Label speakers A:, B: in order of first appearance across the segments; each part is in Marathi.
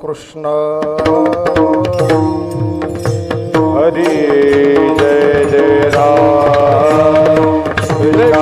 A: कृष्ण
B: हरी जय जय राम कृष्ण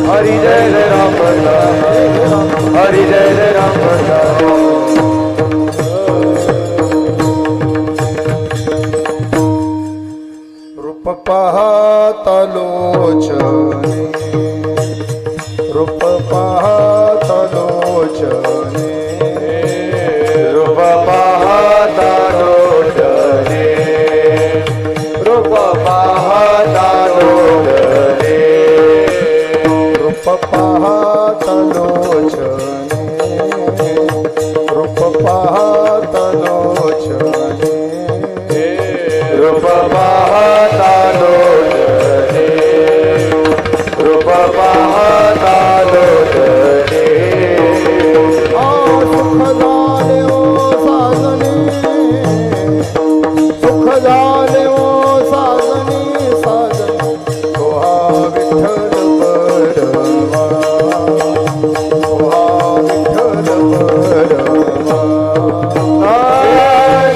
B: हरी
A: हरी जय जय राम कृष्ण
B: हरी जय जय राम कृष्ण
A: रूप पाहता लोचने रूप पाहता लोचने
B: रूप पाहता लोचने रूप पाहता लोचने
A: रूप पाहता लोचने रूप पाहता लोचने
B: रूप पाहता लोचने रूप पाहता लोचने
A: सुख झाले ओ साजनी साजनी तोहा विठ्ठल परवा तोहा विठ्ठल परवा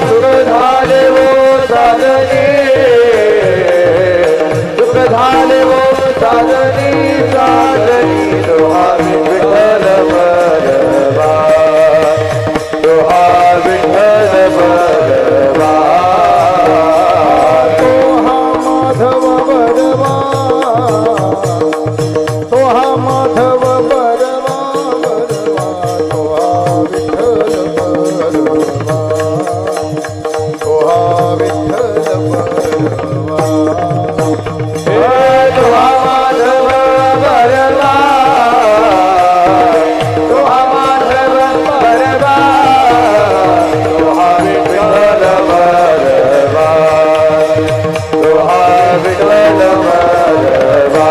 B: सुख झाले वो साजनी सुख झाले वो साजनी साजनी तोहा विठ्ठल परवा तोहा विठ्ठल परवा
A: तोहा माधव बरवा बरवा तोहा विठ्ठल बरवा तोहा विठ्ठल बरवा
B: तोहा माधव बरवा तोहा माधव बरवा तोहा विठ्ठल बरवा तोहा विठ्ठल बरवा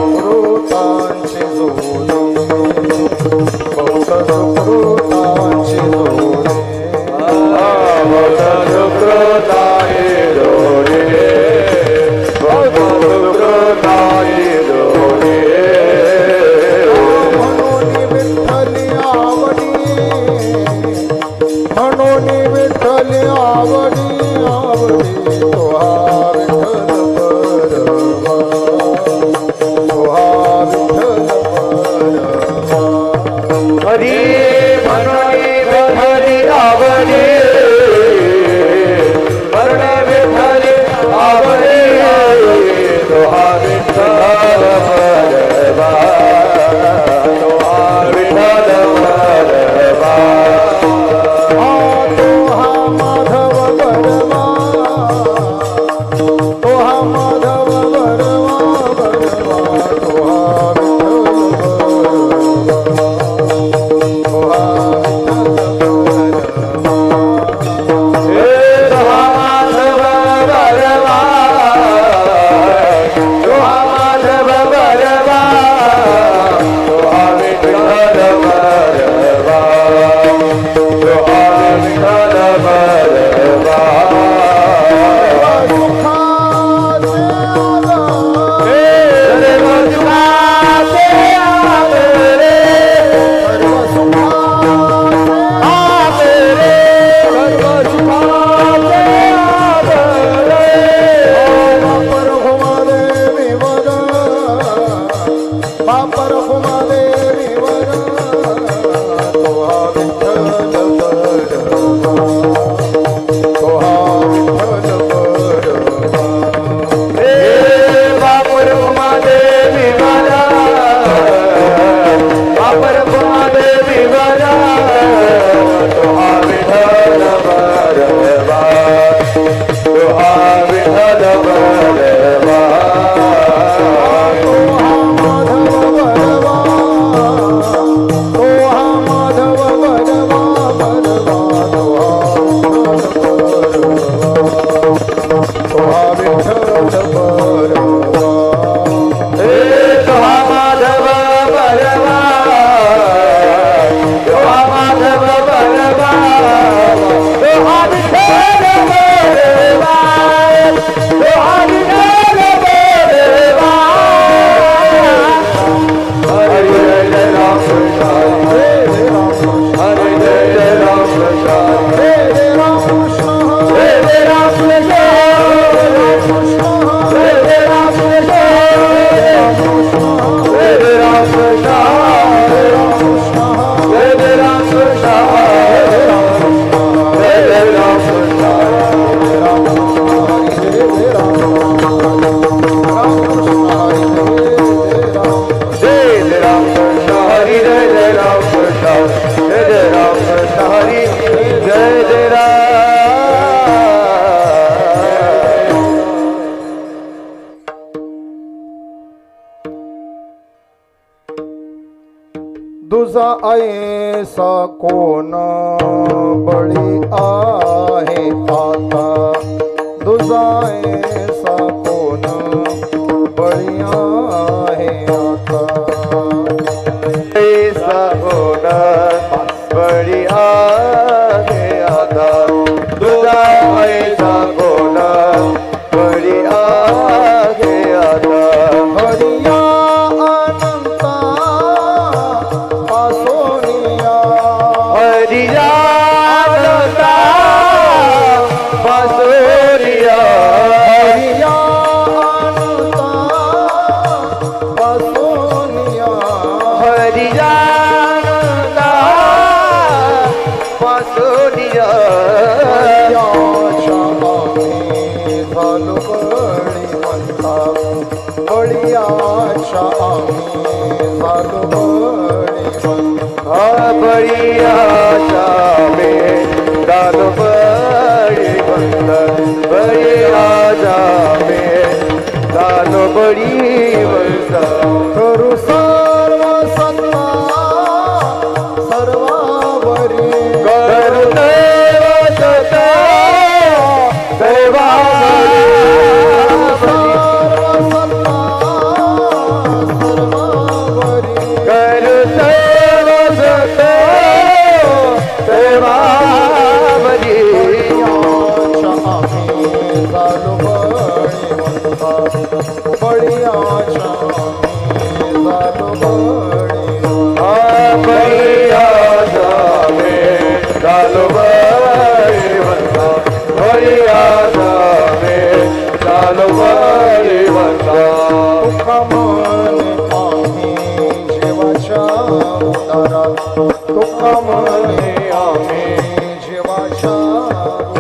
A: सुकृतांची जोडी बहुत सुकृतांची जोडी
B: बहुत सुकृताई जोडी बहुत सुकृताई जोडी
A: म्हणून विठ्ठली आवडी म्हणून विठ्ठली आवडी आवडी तोहा
B: तो हा विठ्ठल बलवा
A: तो हा माधव बलवा तो हा माधव बलवा बलवा तो हा विठ्ठल बलवा
B: हे तो हा माधव बलवा तो हा माधव बलवा तो हा विठ्ठल बलवा तो हा विठ्ठल बलवा हरे जय राम कृष्ण हरे जय राम कृष्ण
A: हे राम कृष्ण
B: हरे राम कृष्ण हरे राम कृष्ण हरे राम कृष्ण हरे राम कृष्ण हरे राम कृष्ण जय राम कृष्ण हरि जय राम कृष्ण जय राम कृष्ण हरि जय राम
A: तुझा ऐसा कोण बळी आहे आता तुझा ऐसा कोण बळी आहे आता
B: ऐसा कोण बळी आहे आता तुझा ऐसा कोण बळी आहे आता
A: हरिया अनंता पासोनिया
B: हरियानंदा बासुरिया
A: हरिया अनंता पासोनिया
B: हरियानंदा बासुरिया
A: बळीयाच्या आम्ही झालो बळीवंत
B: बळीयाच्या आम्ही झालो बळीवंत बळीयाच्या आम्ही झालो बळीवंत
A: करू सर्व सत्ता सर्वावरी
B: करू देव सता देवावरी करू सर्व सता देवावरी
A: बळीयाच्या झालो बळीवंत
B: बळीयाच्या आम्ही झालो बळीवंत बळीयाच्या आम्ही झालो बळीवंत
A: तुका म्हणे आम्ही जीवाच्या उदारात तुका म्हणे आम्ही जीवाच्या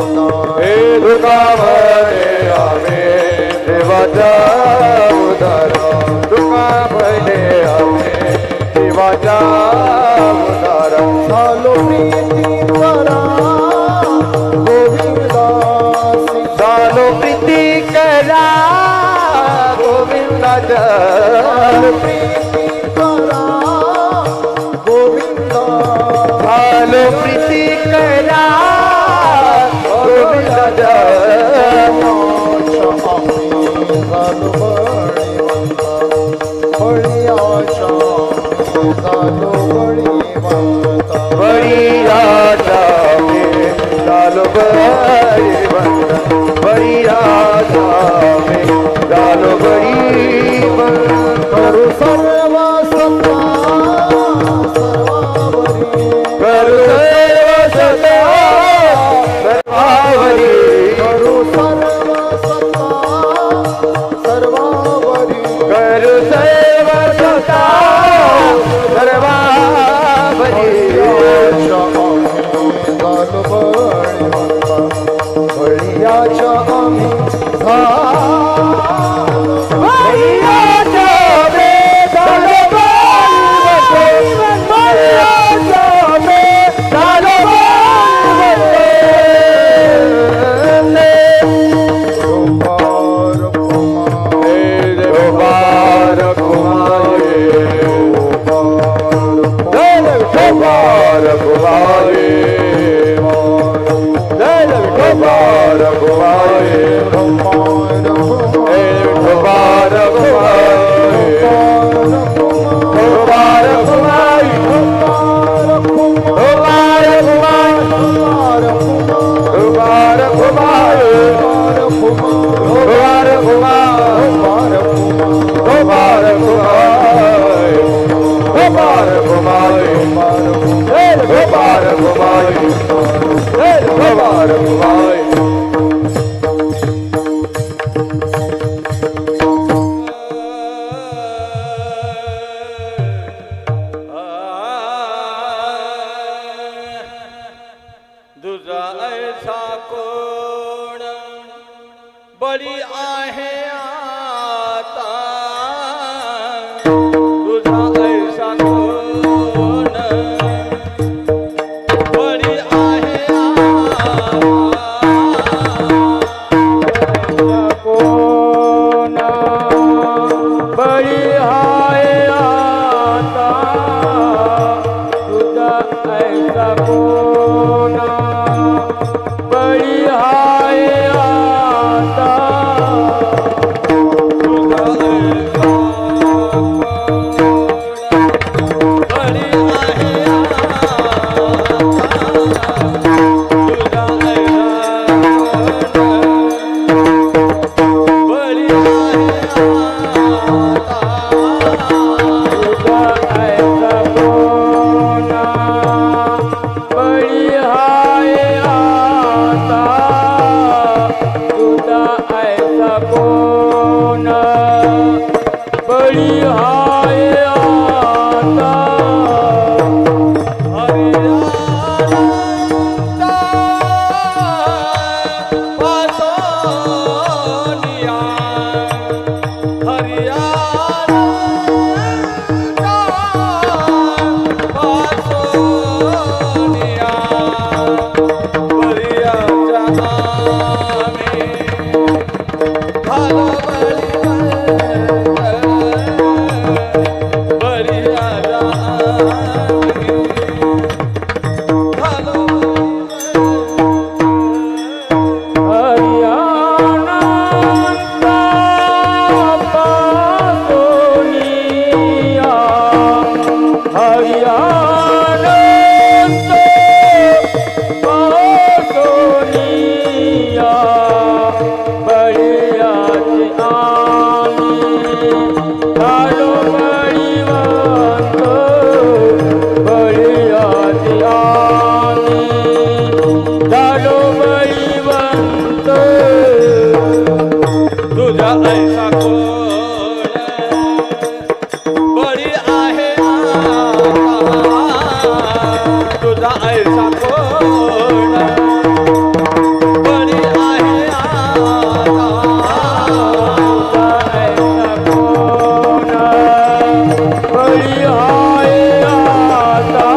A: उदारात
B: हे दुःखामध्ये आम्ही देवाच्या उदार दुःखामध्ये आम्ही देवाच्या उदार
A: झालो प्रीती करा गोविंदासी
B: झालो प्रीती करा गोविंदाच्या
A: झालो प्रीती करा गोविंदा
B: झालो प्रीती करा गोविंदाच्या
A: झालो बळीवंत बळीयाच्या झालो बळीवंत
B: बळीयाच्या आम्ही झालो बळीवंत बळीयाच्या आम्ही झालो बळीवंत
A: करू सर्व सत्ता सर्वावरी
B: करू सर्व सता सर्वावरी
A: करू सर्व सत्ता सर्वावरी
B: करू सर्व सता सर्वावरी
A: बळीयाच्या आम्ही
B: बळीयाच्या झालो बळीवंत बळीयाच्या झालो बळीवंत
C: तुझा ऐसा कोण बळी आहे आता तुझा ऐसा कोण बळी आहे आता कोण बळी आहे आता तुझा ऐसा कोण बळी आहे आता तुझा ऐसा बळी आहे तुझा ऐसा कोण बळी आहे आता तुझा ऐसा कोण बळी आहे आता तुझा ऐसा कोण बळी आहे आता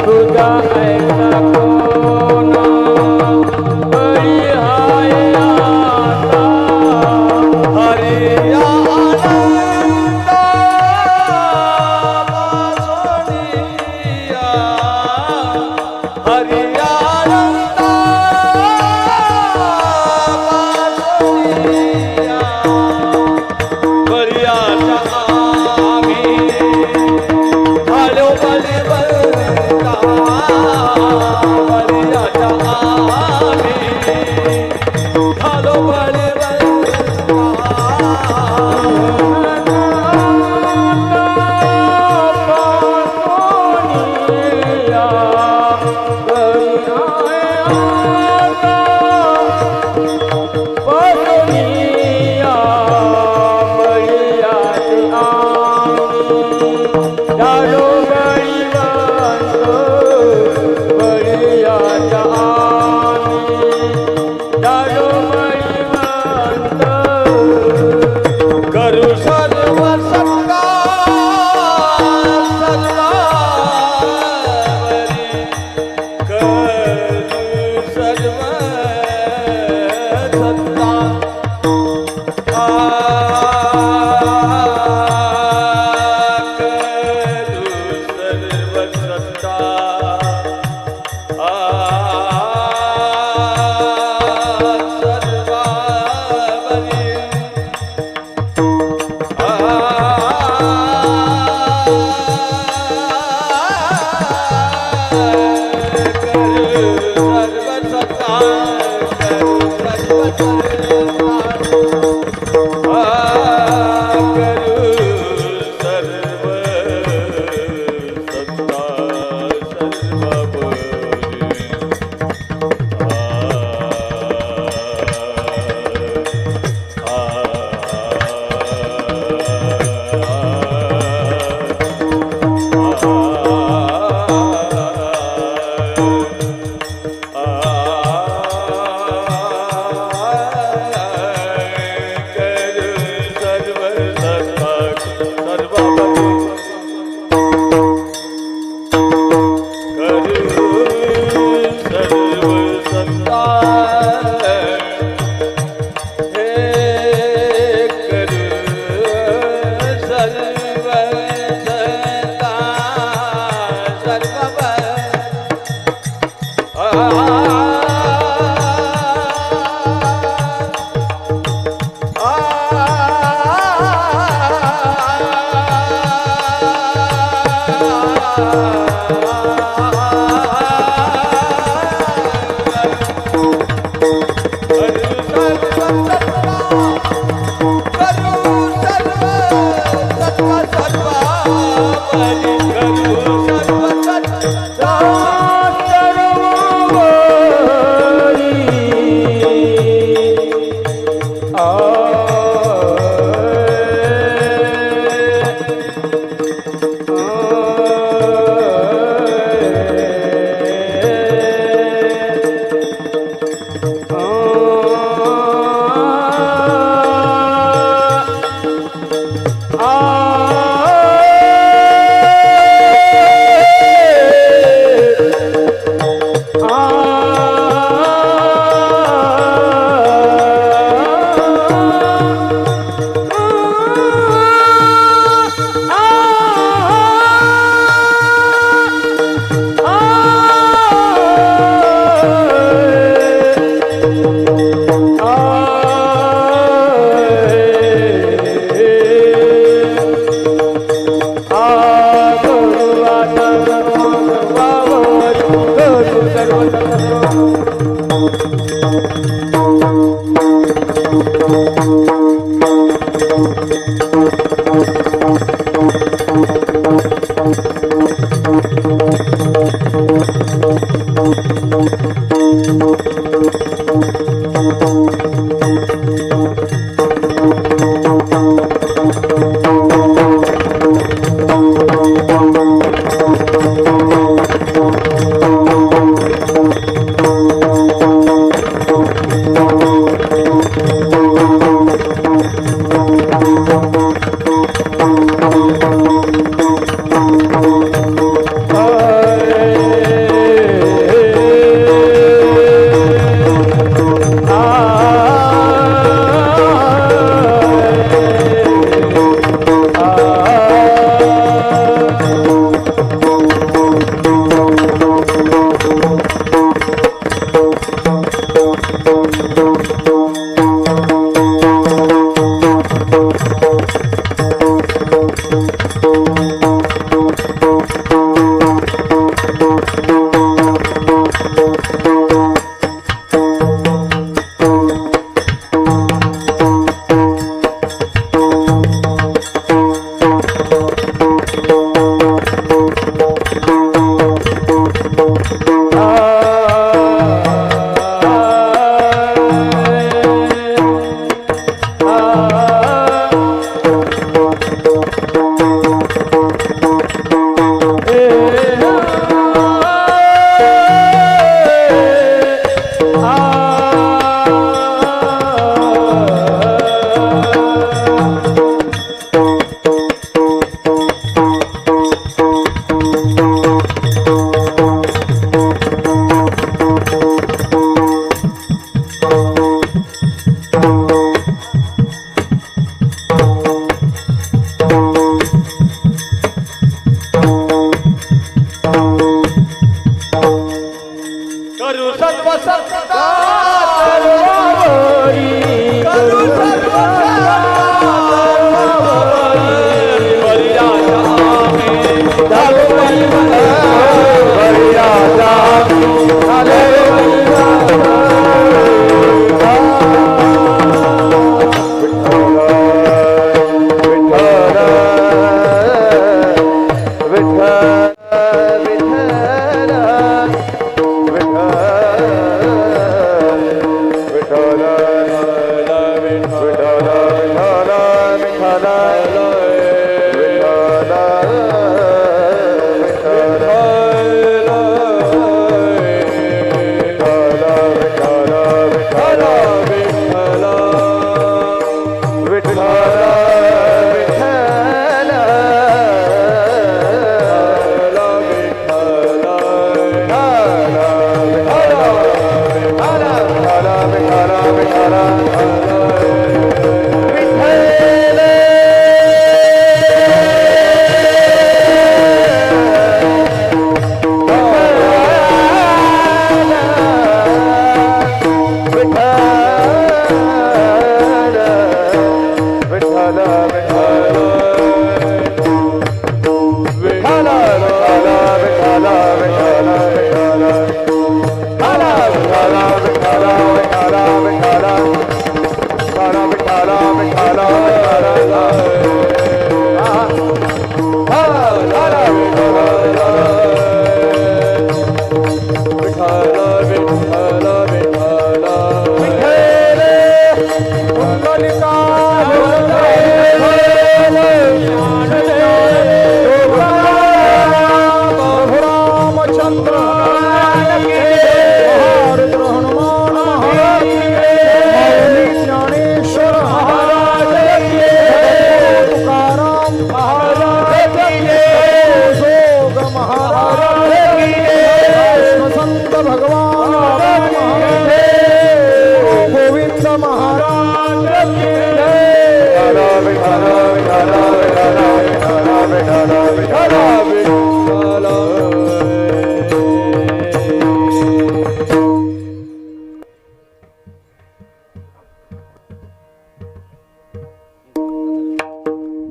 C: तुझा ऐसा कोण बळी आहे आता हरी आनंद वासुदेवा हरी आनंद वासुदेवा बळीयाचा आम्ही झालो बलिवंता बळीयाचा आम्ही झालो बलिवंता करू सर्व सत्तावरी करू सर्व सत्ता करू सर्व सत्ता सर्व
B: विठ्ठल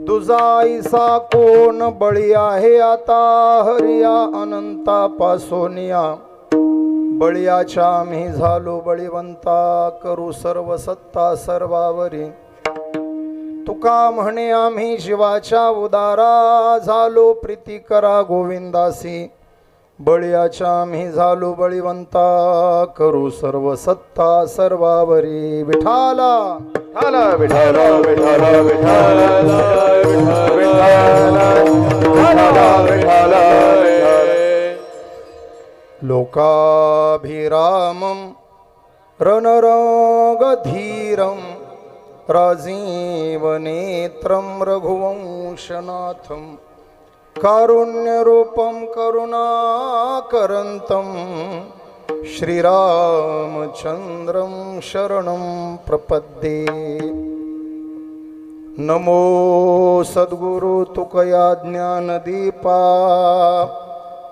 A: दुजाईसा कोण बळी आहे आता हरिया अनंतापासोनिया बळीयाच्या आम्ही झालो बळीवंता करू सर्व सत्ता सर्वावरी तुका म्हणे आम्ही जीवाच्या उदारा झालो प्रीती करा गोविंदासी बळीयाच्या आम्ही झालो बळीवंता करू सर्व सत्ता सर्वावरी विठाला
B: विठाला विठाला विठाला विठाला विठाला
A: लोकाभिरामं रणरगधीरं राजीवनेत्रं रघुवंशनाथं कारुण्यरूपं करुणाकरन्तं श्रीरामचन्द्रं शरणं प्रपद्ये नमो सद्गुरु तुकया ज्ञानदीपा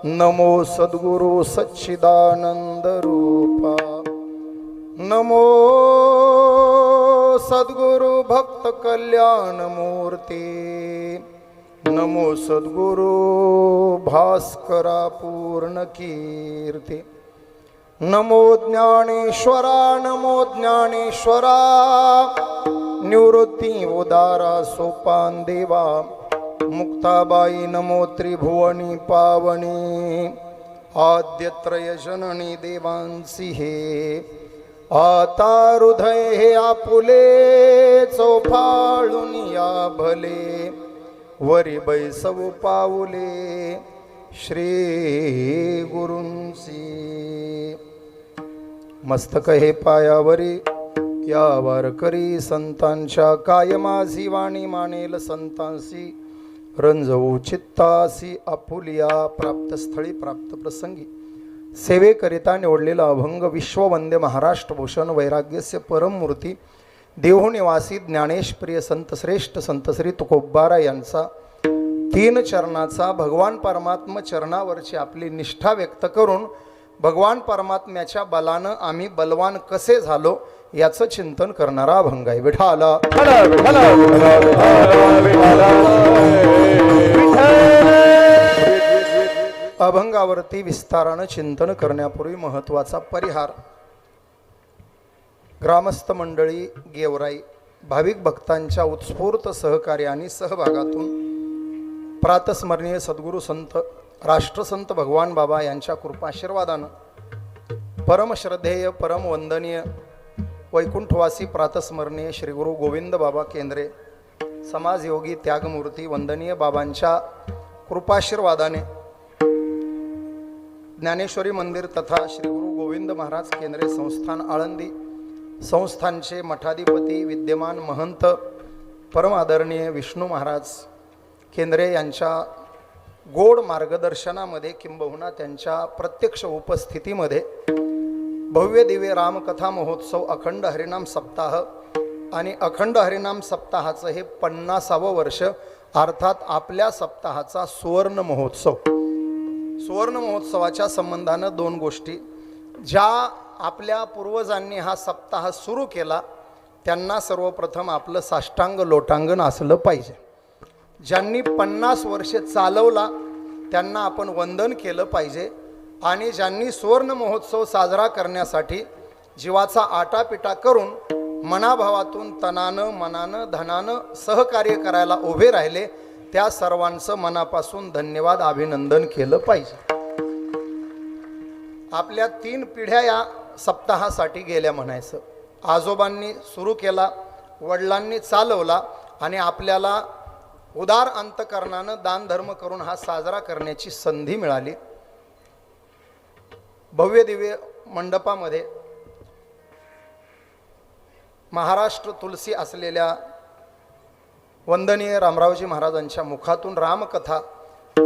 A: नमो सद्गुरु सच्चिदानंद रूपा नमो सद्गुरु भक्त कल्याण मूर्ती नमो सद्गुरु भास्करा पूर्ण कीर्ती नमो ज्ञानेश्वरा निवृत्ती उदारा सोपान देवा मुक्ताबाई नमो त्रिभुवनी पावनी आद्यत्रय जननी देवांसी हे आता हृदय हे आपुले चौफाळून या भले वरी बैसव पाऊले श्री गुरूंसी मस्तक हे पायावरी या वारकरी संतांच्या काय माझी वाणी मानेल संतांसी रंजवू चित्तासी आपुलिया प्राप्त स्थळी प्राप्त प्रसंगी सेवेकरिता निवडलेला अभंग विश्ववंद्य महाराष्ट्र भूषण वैराग्यस्य परममूर्ती देहू निवासी ज्ञानेश प्रिय संत श्रेष्ठ संत श्री तुकोबारा यांचा 3 चरणाचा भगवान परमात्मा चरणावरची आपली निष्ठा व्यक्त करून भगवान परमात्म्याच्या बलानं आम्ही बलवान कसे झालो याचं चिंतन करणारा अभंग आहे विठाला अभंगावरती विस्तारानं चिंतन करण्यापूर्वी महत्त्वाचा परिहार ग्रामस्थ मंडळी गेवराई भाविक भक्तांच्या उत्स्फूर्त सहकार्याने सहभागातून प्रातस्मरणीय सद्गुरू संत राष्ट्रसंत भगवान बाबा यांच्या कृपाशीर्वादानं परमश्रद्धेय परमवंदनीय वैकुंठवासी प्रातस्मरणीय श्री गुरु गोविंद बाबा केंद्रे समाजयोगी त्यागमूर्ती वंदनीय बाबांच्या कृपाशीर्वादाने ज्ञानेश्वरी मंदिर तथा श्री गुरु गोविंद महाराज केंद्रे संस्थान आळंदी संस्थानचे मठाधिपती विद्यमान महंत परम आदरणीय विष्णू महाराज केंद्रे यांच्या गोड मार्गदर्शनामध्ये किंबहुना त्यांच्या प्रत्यक्ष उपस्थितीमध्ये भव्य दिव्य रामकथा महोत्सव अखंड हरिनाम सप्ताह आणि अखंड हरिनाम सप्ताहाचं हे 50वं वर्ष अर्थात आपल्या सप्ताहाचा सुवर्ण महोत्सव सुवर्ण महोत्सवाच्या संबंधानं 2 गोष्टी ज्या आपल्या पूर्वजांनी हा सप्ताह सुरू केला त्यांना सर्वप्रथम आपलं साष्टांग लोटांगण असलं पाहिजे ज्यांनी 50 वर्षे चालवला त्यांना आपण वंदन केलं पाहिजे आणि ज्यांनी सुवर्ण महोत्सव साजरा करण्यासाठी जीवाचा आटापिटा करून मनाभावातून तनानं मनानं धनानं सहकार्य करायला उभे राहिले त्या सर्वांचं मनापासून धन्यवाद अभिनंदन केलं पाहिजे आपल्या 3 पिढ्या या सप्ताहासाठी गेल्या म्हणायचं आजोबांनी सुरू केला वडिलांनी चालवला आणि आपल्याला उदार अंतकरणानं दान धर्म करून हा साजरा करण्याची संधी मिळाली भव्य दिव्य मंडपामध्ये महाराष्ट्र तुलसी असलेल्या वंदनीय रामरावजी महाराजांच्या मुखातून रामकथा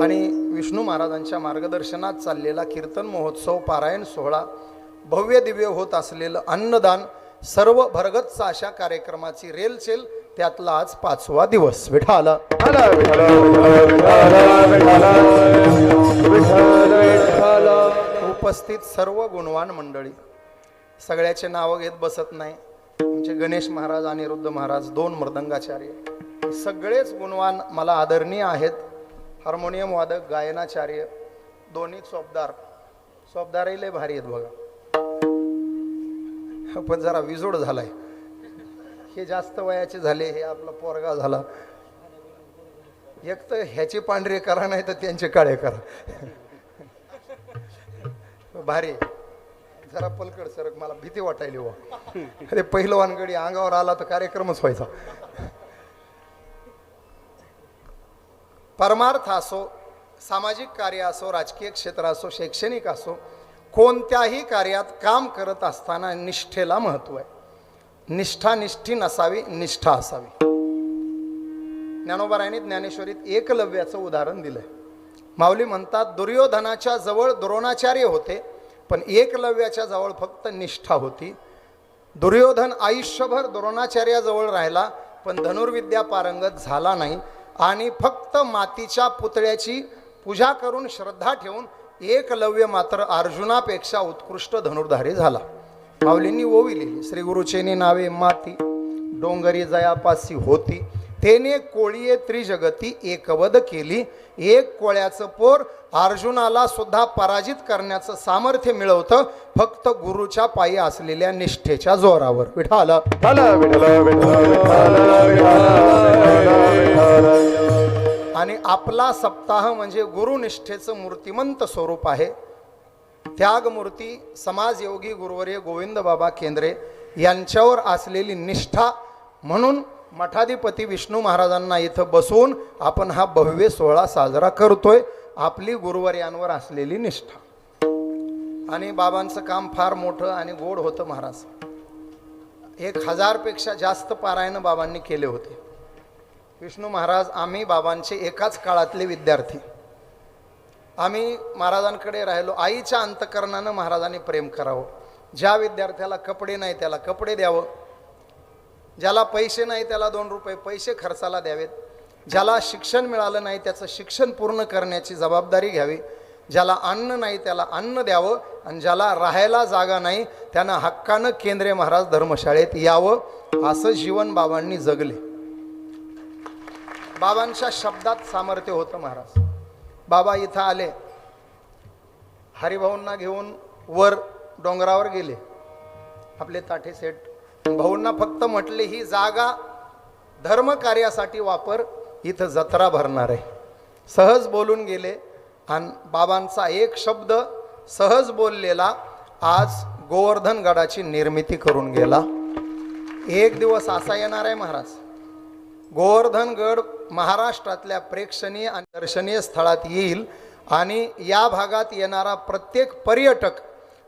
A: आणि विष्णू महाराजांच्या मार्गदर्शनात चाललेला कीर्तन महोत्सव पारायण सोहळा भव्य दिव्य होत असलेलं अन्नदान सर्व भरगच्च अशा कार्यक्रमाची रेलचेल, त्यातला आज 5वा दिवस. विठाला उपस्थित सर्व गुणवान मंडळी, सगळ्याचे नावं घेत बसत नाही. आमचे गणेश महाराज, अनिरुद्ध महाराज, 2 मृदंगाचार्य, सगळेच गुणवान मला आदरणीय आहेत. हार्मोनियम वादक, गायनाचार्य, दोन्ही सोबदारही लय भारी आहेत बघा. पण जरा विजोड झालाय. हे जास्त वयाचे झाले, हे आपला पोरगा झाला. एक तर ह्याचे पांढरे करा, नाही तर त्यांचे काळे करा. भारी जरा पलकड सरक, मला भीती वाटायली वा. अरे पहिलवान गडी अंगावर आला तर कार्यक्रमच व्हायचा. परमार्थ असो, सामाजिक कार्य असो, राजकीय क्षेत्र असो, शैक्षणिक असो, कोणत्याही कार्यात काम करत असताना निष्ठेला महत्व आहे. निष्ठा निष्ठी नसावी, निष्ठा असावी. ज्ञानोबारायांनी ज्ञानेश्वरीत एकलव्याचं उदाहरण दिलंय. माऊली म्हणतात, दुर्योधनाच्या जवळ द्रोणाचार्य होते, पण एकलव्याच्या जवळ फक्त निष्ठा होती. दुर्योधन आयुष्यभर द्रोणाचार्याजवळ राहिला, पण धनुर्विद्या पारंगत झाला नाही, आणि फक्त मातीच्या पुतळ्याची पूजा करून श्रद्धा ठेवून एकलव्य मात्र अर्जुनापेक्षा उत्कृष्ट धनुर्धारी झाला. माऊलींनी ओवी लिहिली, श्री गुरुचेनी नावे माती डोंगरी जयापासी होती, तेने कोळीये त्रिजगती एकवद केली. एक कोळ्याचं पोर अर्जुनाला सुद्धा पराजित करण्याचं सामर्थ्य मिळवतं फक्त गुरुच्या पायी असलेल्या निष्ठेच्या जोरावर. विठाला आणि आपला सप्ताह म्हणजे गुरुनिष्ठेचं मूर्तिमंत स्वरूप आहे. त्यागमूर्ती समाजयोगी गुरुवर्य गोविंद बाबा केंद्रे यांच्यावर असलेली निष्ठा म्हणून मठाधिपती विष्णू महाराजांना इथं बसवून आपण हा भव्य सोहळा साजरा करतोय. आपली गुरुवर्यांवर असलेली निष्ठा. आणि बाबांचं काम फार मोठं आणि गोड होतं. महाराज 1000 पेक्षा जास्त पारायण बाबांनी केले होते. विष्णू महाराज आम्ही बाबांचे एकाच काळातले विद्यार्थी. आम्ही महाराजांकडे राहिलो. आईच्या अंतकरणानं महाराजांनी प्रेम करावं. ज्या विद्यार्थ्याला कपडे नाही त्याला कपडे द्यावं, ज्याला पैसे नाही त्याला 2 रुपये पैसे खर्चाला द्यावेत, ज्याला शिक्षण मिळालं नाही त्याचं शिक्षण पूर्ण करण्याची जबाबदारी घ्यावी, ज्याला अन्न नाही त्याला अन्न द्यावं, आणि ज्याला राहायला जागा नाही त्यानं हक्कानं केंद्रीय महाराज धर्मशाळेत यावं. असं जीवन बाबांनी जगले. बाबांच्या शब्दात सामर्थ्य होतं. महाराज बाबा इथं आले, हरिभाऊंना घेऊन वर डोंगरावर गेले. आपले ताठे सेठ भाऊंना फक्त म्हटले, ही जागा धर्म कार्यासाठी वापर, इथं जत्रा भरणार आहे. सहज बोलून गेले, आणि बाबांचा एक शब्द सहज बोललेला आज गोवर्धन गडाची निर्मिती करून गेला. एक दिवस असा येणार आहे महाराज, गोवर्धन गड महाराष्ट्रातल्या प्रेक्षणीय आणि दर्शनीय स्थळात येईल, आणि या भागात येणारा प्रत्येक पर्यटक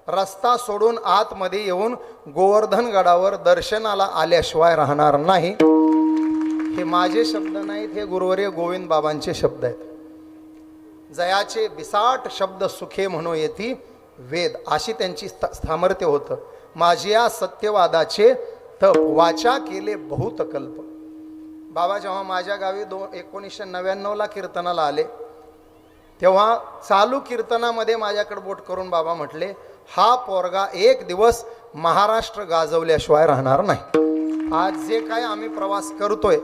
A: रस्ता सोडून आतमध्ये येऊन गोवर्धन गडावर दर्शनाला आल्याशिवाय राहणार नाही. हे माझे शब्द नाहीत, हे गुरुवर्य गोविंद बाबांचे शब्द आहेत. जयाचे बिसाट शब्द सुखे म्हणू येती वेद, अशी त्यांची सामर्थ्य होतं. माझ्या सत्यवादाचे तप वाचा केले बहुत कल्प. बाबा जेव्हा माझ्या गावी 1999ला कीर्तनाला आले, तेव्हा चालू कीर्तनामध्ये माझ्याकडे बोट करून बाबा म्हटले, हा पोरगा एक दिवस महाराष्ट्र गाजवल्याशिवाय राहणार नाही. आज जे काय आम्ही प्रवास करतोय,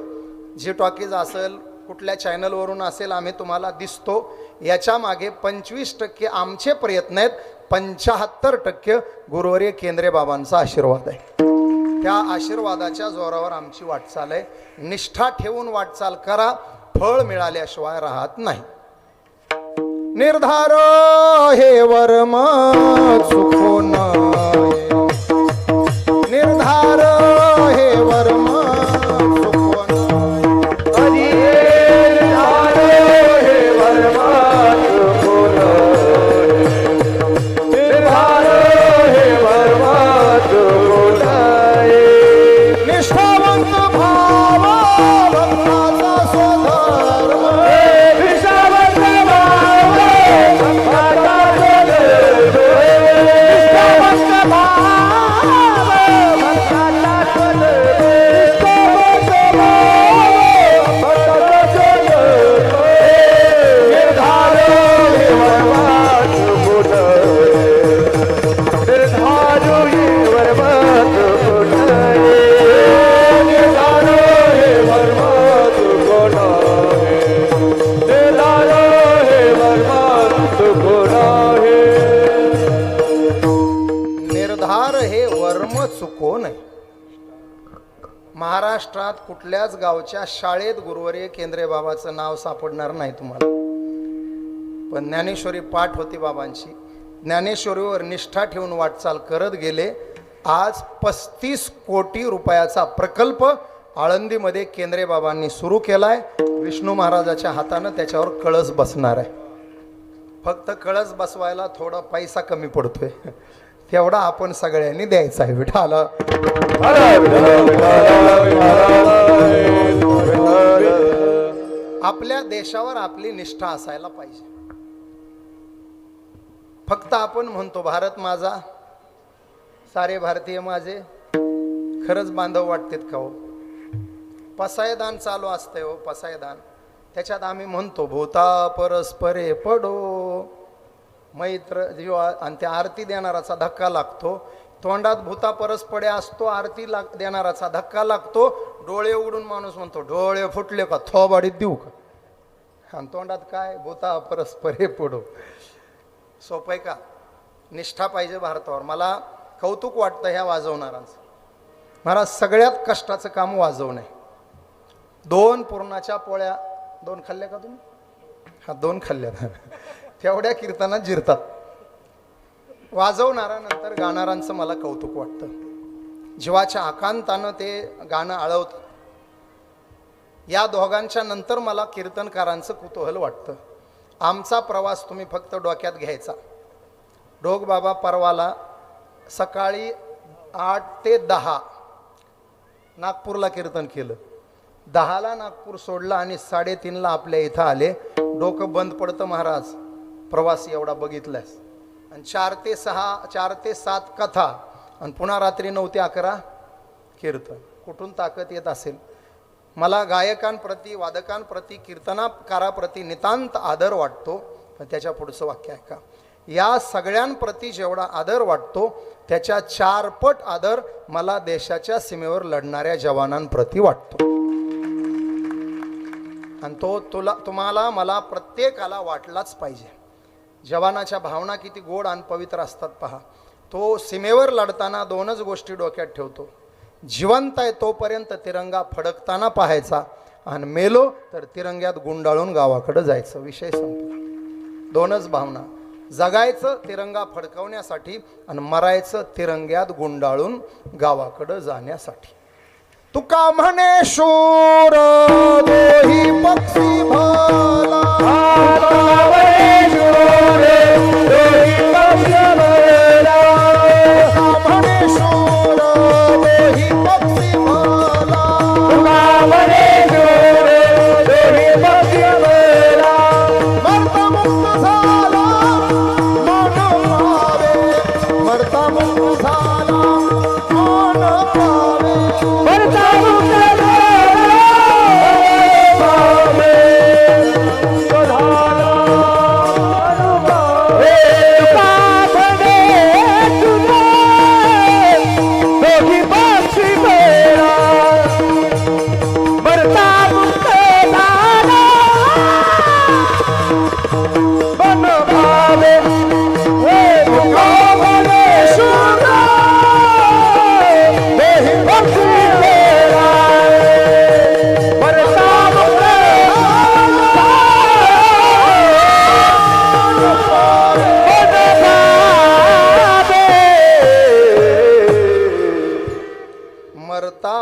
A: जे टॉकीज असेल, कुठल्या चॅनलवरून असेल, आम्ही तुम्हाला दिसतो, याच्या मागे 25% आमचे प्रयत्न आहेत, 75% गुरुवर्य केंद्रे बाबांचा आशीर्वाद आहे. त्या आशीर्वादाच्या जोरावर आमची वाटचाल आहे. निष्ठा ठेवून वाटचाल करा, फळ मिळाल्याशिवाय राहत नाही. निर्धार हे वर्म सुखो नये, निर्धार हे वर्म सुखो नये,
B: निर्धार हे वर्म सुखो नये, निर्धार हे वर्म सुखो नये.
A: निष्ठावंत भाव भक्ताचा स्वधर्म,
B: विषावंत भाव भक्ताचा स्वधर्म,
A: महाराष्ट्रात कुठल्याच गावच्या शाळेत गुरुवर्य केंद्रे बाबाचं नाव सापडणार नाही तुम्हाला. पण ज्ञानेश्वरी पाठ होती बाबांची. ज्ञानेश्वरीवर निष्ठा ठेवून वाटचाल करत गेले. आज 35 कोटी रुपयाचा प्रकल्प आळंदीमध्ये केंद्रे बाबांनी सुरू केलाय. विष्णू महाराजाच्या हातानं त्याच्यावर कळस बसणार आहे. फक्त कळस बसवायला थोडा पैसा कमी पडतोय, तेवढा आपण सगळ्यांनी द्यायचा आहे. विठाला आपल्या देशावर आपली निष्ठा असायला पाहिजे. फक्त आपण म्हणतो भारत माझा, सारे भारतीय माझे. खरंच बांधव वाटतेत का हो? पसायदान चालू असतंय हो, पसायदान. त्याच्यात आम्ही म्हणतो भूता परस्परे पडो मैत्र जीव, आणि त्या आरती देणाराचा धक्का लागतो. तोंडात भूता परस्परे असतो, आरती देणाराचा धक्का लागतो. डोळे उघडून माणूस म्हणतो डोळे फुटले का थोबाडीत देऊ का, आणि तोंडात काय भूता परस्परे पडो. सोपं का? निष्ठा पाहिजे भारतावर. मला कौतुक वाटतं ह्या वाजवणाऱ्यांचं. मला सगळ्यात कष्टाचं काम वाजवणं आहे. 2 पुरणाच्या पोळ्या 2 खाल्ल्या का तुम्ही? हा 2 खाल्ल्या. तेवढ्या कीर्तनात जिरतात. वाजवणारा नंतर गाणाऱ्यांचं मला कौतुक वाटतं. जीवाच्या आकांतानं ते गाणं आळवतं. या दोघांच्या नंतर मला कीर्तनकारांचं कुतूहल वाटतं. आमचा प्रवास तुम्ही फक्त डोक्यात घ्यायचा. ढोक बाबा परवाला सकाळी 8 ते 10 नागपूरला कीर्तन केलं. 10ला नागपूर सोडलं आणि 3:30ला आपल्या इथं आले. डोकं बंद पडतं महाराज, प्रवास एवढा बघितलास. आणि 4 ते 7 कथा, आणि पुन्हा रात्री 9 ते 11 कीर्तन. कुठून ताकद येत असेल? मला गायकांप्रती, वादकांप्रती, कीर्तनाकाराप्रती नितांत आदर वाटतो. पण त्याच्या पुढचं वाक्य आहे का? या सगळ्यांप्रती जेवढा आदर वाटतो त्याच्या 4 पट आदर मला देशाच्या सीमेवर लढणाऱ्या जवानांप्रती वाटतो. आणि तो तुम्हाला मला प्रत्येकाला वाटलाच पाहिजे. जवानाच्या भावना किती गोड आणि पवित्र असतात पहा. तो सीमेवर लढताना 2च गोष्टी डोक्यात ठेवतो. जिवंत आहे तोपर्यंत तिरंगा फडकताना पाहायचा, आणि मेलो तर तिरंग्यात गुंडाळून गावाकडे जायचं. विषय संपला. 2च भावना. जगायचं तिरंगा फडकवण्यासाठी, आणि मरायचं तिरंग्यात गुंडाळून गावाकडे जाण्यासाठी. तुका म्हणे शूर दोही पक्षी भाला,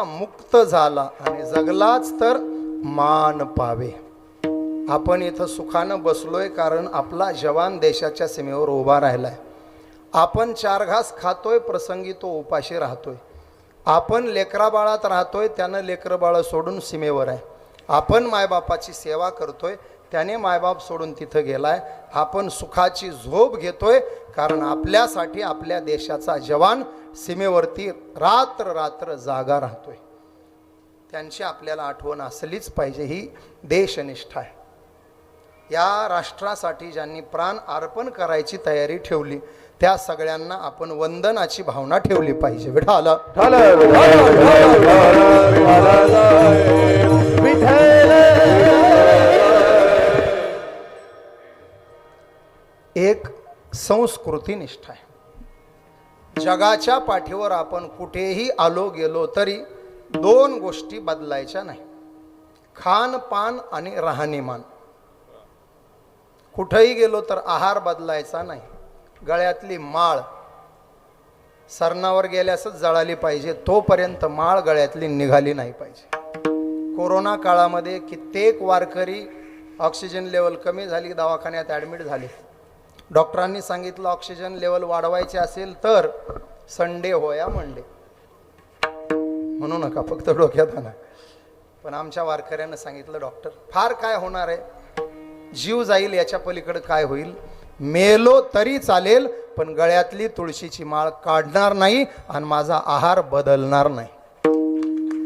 A: मुक्त झाला आणि जगलाच तर मान पावे. आपण इथं सुखानं बसलोय कारण आपला जवान देशाच्या सीमेवर उभा राहिलाय. आपण 4 घास खातोय, प्रसंगी तो उपाशी राहतोय. आपण लेकराबाळात राहतोय, त्यानं लेकरबाळ सोडून सीमेवर आहे. आपण मायबापाची सेवा करतोय, त्याने मायबाप सोडून तिथं गेलाय. आपण सुखाची झोप घेतोय कारण आपल्यासाठी आपल्या देशाचा जवान सीमेवरती रात्र रात्र जागा राहतोय. त्यांची आपल्याला आठवण असलीच पाहिजे. ही देशनिष्ठा आहे. या राष्ट्रासाठी ज्यांनी प्राण अर्पण करायची तयारी ठेवली त्या सगळ्यांना आपण वंदनाची भावना ठेवली पाहिजे. विठाला एक संस्कृती निष्ठा आहे. जगाच्या पाठीवर आपण कुठेही आलो गेलो तरी दोन गोष्टी बदलायच्या नाही, खान पान आणि राहणीमान. कुठेही गेलो तर आहार बदलायचा नाही. गळ्यातली माळ सरणावर गेल्यासच जळाली पाहिजे, तोपर्यंत माळ गळ्यातली निघाली नाही पाहिजे. कोरोना काळामध्ये कित्येक वारकरी ऑक्सिजन लेवल कमी झाली, दवाखान्यात ॲडमिट झाले. डॉक्टरांनी सांगितलं ऑक्सिजन लेवल वाढवायचे असेल तर संडे होया मंडे म्हणू नका, फक्त डोक्यात आणा. पण आमच्या वारकऱ्यानं सांगितलं डॉक्टर फार काय होणार आहे, जीव जाईल, याच्या पलीकडे काय होईल, मेलो तरी चालेल पण गळ्यातली तुळशीची माळ काढणार नाही आणि माझा आहार बदलणार नाही.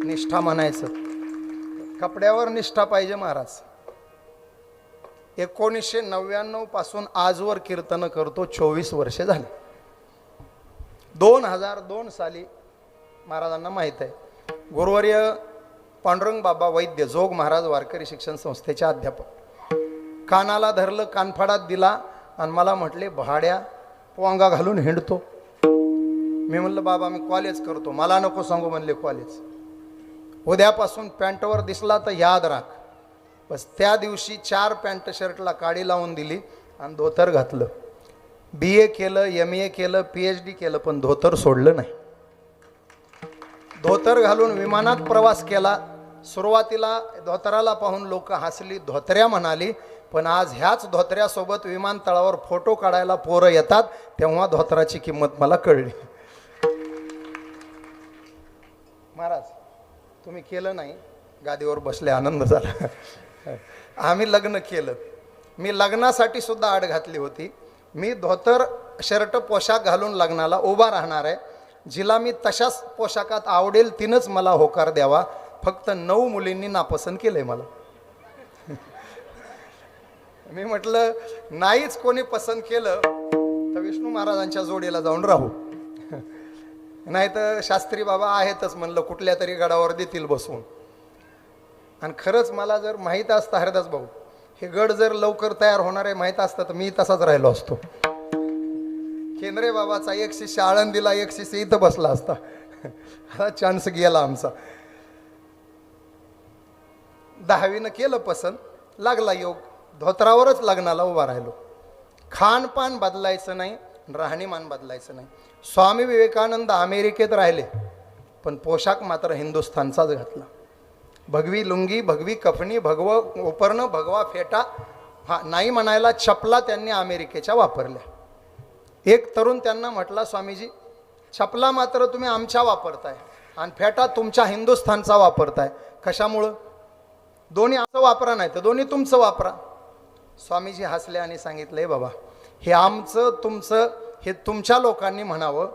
A: निष्ठा म्हणायचं, कपड्यावर निष्ठा पाहिजे महाराज. 1999 पासून आजवर कीर्तन करतो, 24 वर्षे झाली. 2002 साली महाराजांना माहीत आहे, गुरुवर्य पांडुरंग बाबा वैद्य जोग महाराज वारकरी शिक्षण संस्थेचे अध्यापक कानाला धरलं, कानफाडात दिला आणि मला म्हटले भाड्या पोंगा घालून हिंडतो. मी म्हणलं बाबा मी कॉलेज करतो. मला नको सांगू म्हणले कॉलेज, उद्यापासून पॅन्टवर दिसला तर याद राख. बस त्या दिवशी 4 पॅन्ट शर्टला काडी लावून दिली आणि धोतर घातलं. BA केलं, MA केलं, PhD केलं, पण धोतर सोडलं नाही. धोतर घालून विमानात प्रवास केला. सुरुवातीला धोतराला पाहून लोक हसली, धोतऱ्या म्हणाली, पण आज ह्याच धोतऱ्यासोबत विमानतळावर फोटो काढायला पोरं येतात, तेव्हा धोतराची किंमत मला कळली. महाराज तुम्ही केलं नाही, गादीवर बसले, आनंद झाला. आम्ही लग्न केलं, मी लग्नासाठी सुद्धा आड घातली होती. मी धोतर शर्ट पोशाख घालून लग्नाला उभा राहणार आहे. जिला मी तशाच पोशाखात आवडेल तिनंच मला होकार द्यावा. फक्त 9 मुलींनी नापसंत केलंय मला. मी म्हटलं नाहीच कोणी पसंत केलं तर विष्णू महाराजांच्या जोडीला जाऊन राहू, नाही तर शास्त्री बाबा आहेतच म्हणलं, कुठल्या तरी गडावर देतील बसवून. आणि खरंच मला जर माहीत असतं हरदास भाऊ हे गड जर लवकर तयार होणार आहे माहीत असतं तर मी तसाच राहिलो असतो. केंद्रे बाबाचा एक शिष्य आळंदीला, एक शिष्य इथं बसला असता. हा चान्स गेला आमचा. 10वीनं केलं पसंत, लागला योग, धोत्रावरच लग्नाला उभा राहिलो. खानपान बदलायचं नाही, राहणीमान बदलायचं नाही. स्वामी विवेकानंद अमेरिकेत राहिले पण पोशाख मात्र हिंदुस्थानचाच घातला. भगवी लुंगी, भगवी कफनी, भगवं उपरणं, भगवा फेटा, हा नाही म्हणायला चपला त्यांनी अमेरिकेच्या वापरल्या. एक तरुण त्यांना म्हटला स्वामीजी चपला मात्र तुम्ही आमच्या वापरताय आणि फेटा तुमच्या हिंदुस्थानचा वापरताय, कशामुळं? दोन्ही असं वापरा, नाही तर दोन्ही तुमचं वापरा. स्वामीजी हसले आणि सांगितलं हे बाबा हे आमचं तुमचं हे तुमच्या लोकांनी म्हणावं,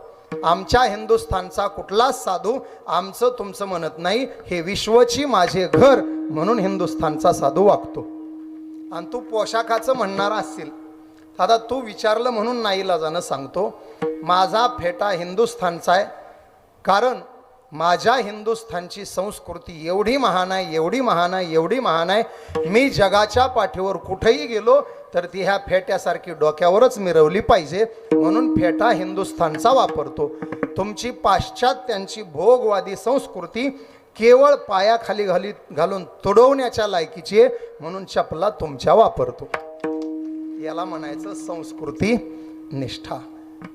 A: आमच्या हिंदुस्थानचा कुठलाच साधू आमचं तुमचं म्हणत नाही, हे विश्वची माझे घर म्हणून हिंदुस्थानचा साधू वागतो. आणि तू पोशाखाचं म्हणणार असशील, आता तू विचारलं म्हणून नाईलाजानं सांगतो, माझा फेटा हिंदुस्थानचा आहे, कारण माझ्या हिंदुस्थानची संस्कृती एवढी महान आहे, एवढी महान आहे, एवढी महान आहे, मी जगाच्या पाठीवर कुठेही गेलो तर ती ह्या फेट्यासारखी डोक्यावरच मिरवली पाहिजे, म्हणून फेटा हिंदुस्थानचा वापरतो. तुमची पाश्चात्यांची भोगवादी संस्कृती केवळ पायाखाली घालून तुडवण्याच्या लायकीची आहे, म्हणून चपला तुमच्या वापरतो. याला म्हणायचं संस्कृती निष्ठा.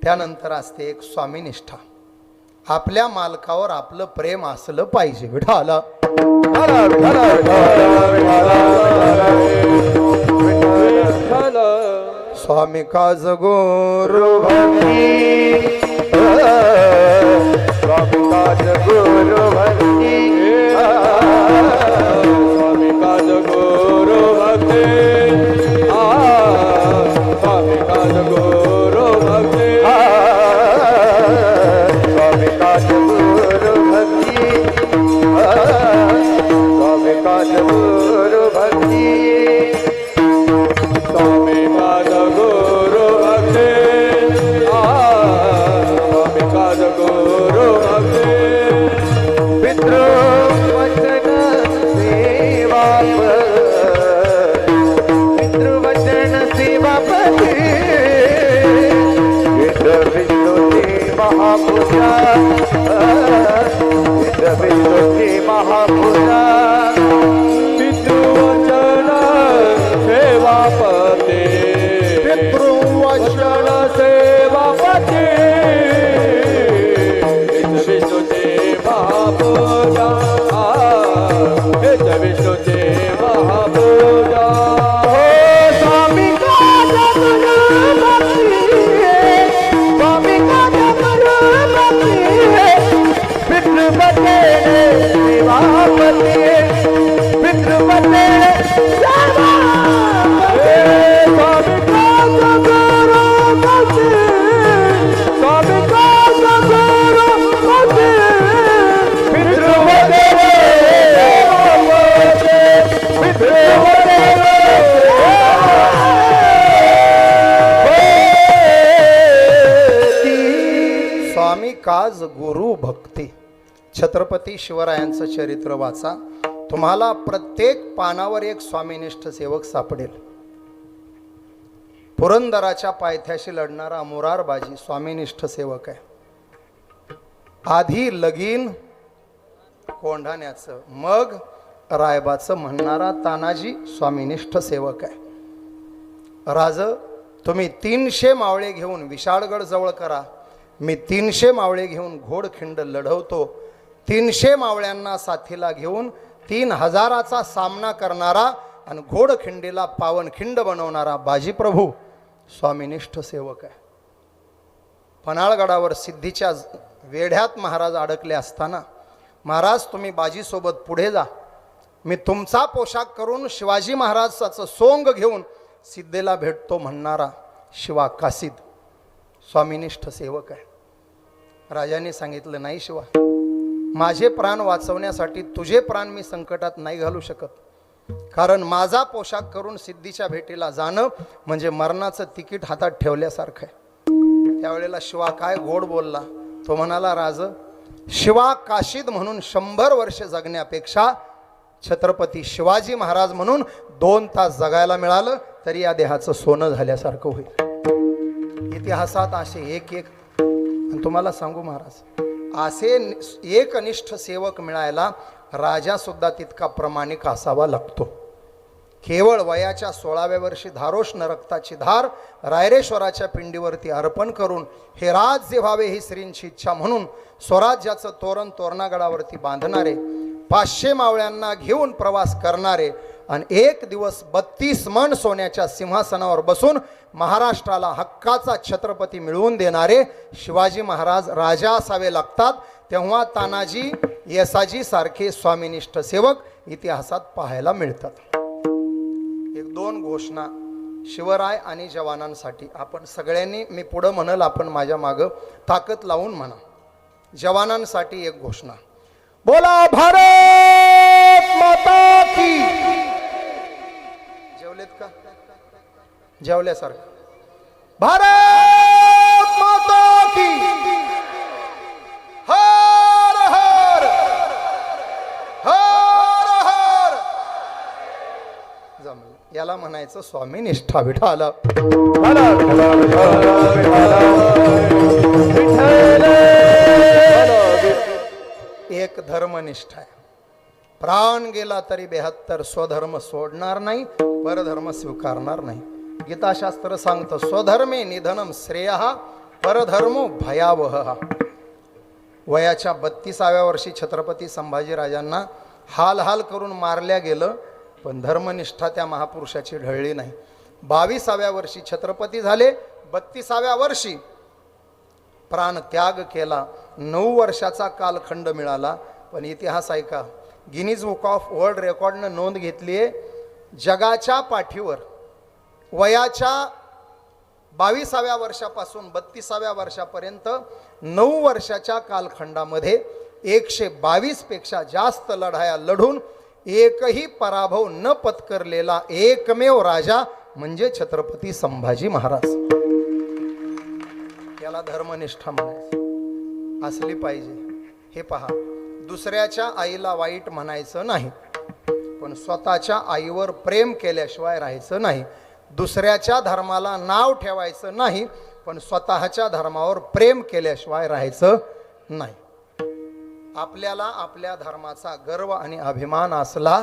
A: त्यानंतर असते एक स्वामी निष्ठा. आपल्या मालकावर आपलं प्रेम असलं पाहिजे. विठाला स्वामी काज गुरु भक्ती,
B: स्वामी काज गुरु भक्ती,
C: स्वामी काज गुरु भक्ती, स्वामी काज गुरु भक्ती,
B: स्वामी काज गुरु भक्ती, स्वामी काज गुरु भक्ती,
C: स्वामी काज गुरु भक्ती, स्वामी काज गुरु भक्ती,
B: पितृ वचन सेवा, पितृवचन सेवापती, विष्णुती महापूजा, विष्णूची महापूजा
C: पितृवचन सेवापते
A: पितृवचन
C: सेवापते विष्णूचे महापूजा विष्णूचे महापूजा
B: स्वामी पितृपते सेवापते पितृपते
A: स्वामी काज गुरु भक्ती. छत्रपती शिवरायांचं चरित्र वाचा, तुम्हाला प्रत्येक पानावर एक स्वामीनिष्ठ सेवक सापडेल. पुरंदराच्या पायथ्याशी लढणारा मुरारबाजी स्वामीनिष्ठ सेवक आहे. आधी लगीन कोंढाण्याचं मग रायबाचं म्हणणारा तानाजी स्वामीनिष्ठ सेवक आहे. राज, तुम्ही 300 मावळे घेऊन विशाळगड जवळ करा, मी 300 मावळे घेऊन घोडखिंड लढवतो. 300 मावळ्यांना साथीला घेऊन 3000चा सामना करणारा आणि घोडखिंडीला पावनखिंड बनवणारा बाजीप्रभू स्वामीनिष्ठ सेवक आहे. पन्हाळगडावर सिद्धीच्या वेढ्यात महाराज अडकले असताना, महाराज तुम्ही बाजीसोबत पुढे जा, मी तुमचा पोशाख करून शिवाजी महाराजाचं सोंग घेऊन सिद्धेला भेटतो म्हणणारा शिवा कासिद स्वामीनिष्ठ सेवक आहे. राजाने सांगितलं, नाही शिवा, माझे प्राण वाचवण्यासाठी तुझे प्राण मी संकटात नाही घालू शकत, कारण माझा पोशाख करून सिद्धीच्या भेटीला जाणं म्हणजे मरणाचं तिकीट हातात ठेवल्यासारखं आहे. त्यावेळेला शिवा काय गोड बोलला. तो म्हणाला, राज, शिवा काशीद म्हणून 100 वर्ष जगण्यापेक्षा छत्रपती शिवाजी महाराज म्हणून 2 तास जगायला मिळालं तरी या देहाचं सोनं झाल्यासारखं होईल. इतिहासात असे एक आणि तुम्हाला सांगू महाराज, असे एकनिष्ठ सेवक मिळायला राजा सुद्धा तितका प्रामाणिक असावा लागतो. केवळ वयाच्या 16व्या वर्षी धारोष्ण रक्ताची धार रायरेश्वराच्या पिंडीवरती अर्पण करून हे राज्य व्हावे ही श्रींची इच्छा म्हणून स्वराज्याचं तोरण तोरणागडावरती बांधणारे, 500 मावळ्यांना घेऊन प्रवास करणारे आणि एक दिवस 32 मन सोन्याच्या सिंहासनावर बसून महाराष्ट्राला हक्काचा छत्रपती मिळवून देणारे शिवाजी महाराज राजा असावे लागतात. तेव्हा तानाजी येसाजी सारखे स्वामीनिष्ठ सेवक इतिहासात पाहायला मिळतात. 1-2 घोषणा शिवराय आणि जवानांसाठी आपण सगळ्यांनी, मी पुढं म्हणल, आपण माझ्या मागं ताकद लावून म्हणा. जवानांसाठी एक घोषणा, बोला भारत माता की. जेवलेत का? जेवल्यासारखं. भारत माता की. हर हर हर हर. जमलं. याला म्हणायचं स्वामी निष्ठा. विठाल एक धर्मनिष्ठा आहे. प्राण गेला तरी 72 स्वधर्म सोडणार नाही, परधर्म स्वीकारणार नाही. गीताशास्त्र सांगतं, स्वधर्मे निधनम श्रेयः परधर्मो भयावह. वयाच्या 32व्या वर्षी छत्रपती संभाजीराजांना हाल हाल करून मारल्या गेलं, पण धर्मनिष्ठा त्या महापुरुषाची ढळली नाही. 22व्या वर्षी छत्रपती झाले, 32व्या वर्षी प्राण त्याग केला. 9 वर्षाचा कालखंड मिळाला. पण इतिहास ऐका, गिनीज बुक ऑफ वर्ल्ड रेकॉर्डनं नोंद घेतली आहे, जगाच्या पाठीवर वयाच्या 22व्या वर्षापासून 32व्या वर्षापर्यंत 9 वर्षाच्या कालखंडामध्ये 122 पेक्षा जास्त लढाया लढून एकही पराभव न पत्करलेला एकमेव राजा म्हणजे छत्रपती संभाजी महाराज. याला धर्मनिष्ठा म्हणायचं. असली पाहिजे. हे पहा, दुसऱ्याच्या आईला वाईट म्हणायचं नाही, पण स्वतःच्या आईवर प्रेम केल्याशिवाय राहायचं नाही. दुसऱ्याच्या धर्माला नाव ठेवायचं नाही, पण स्वतःच्या धर्मावर प्रेम केल्याशिवाय राहायचं नाही. आपल्याला आपल्या धर्माचा गर्व आणि अभिमान असला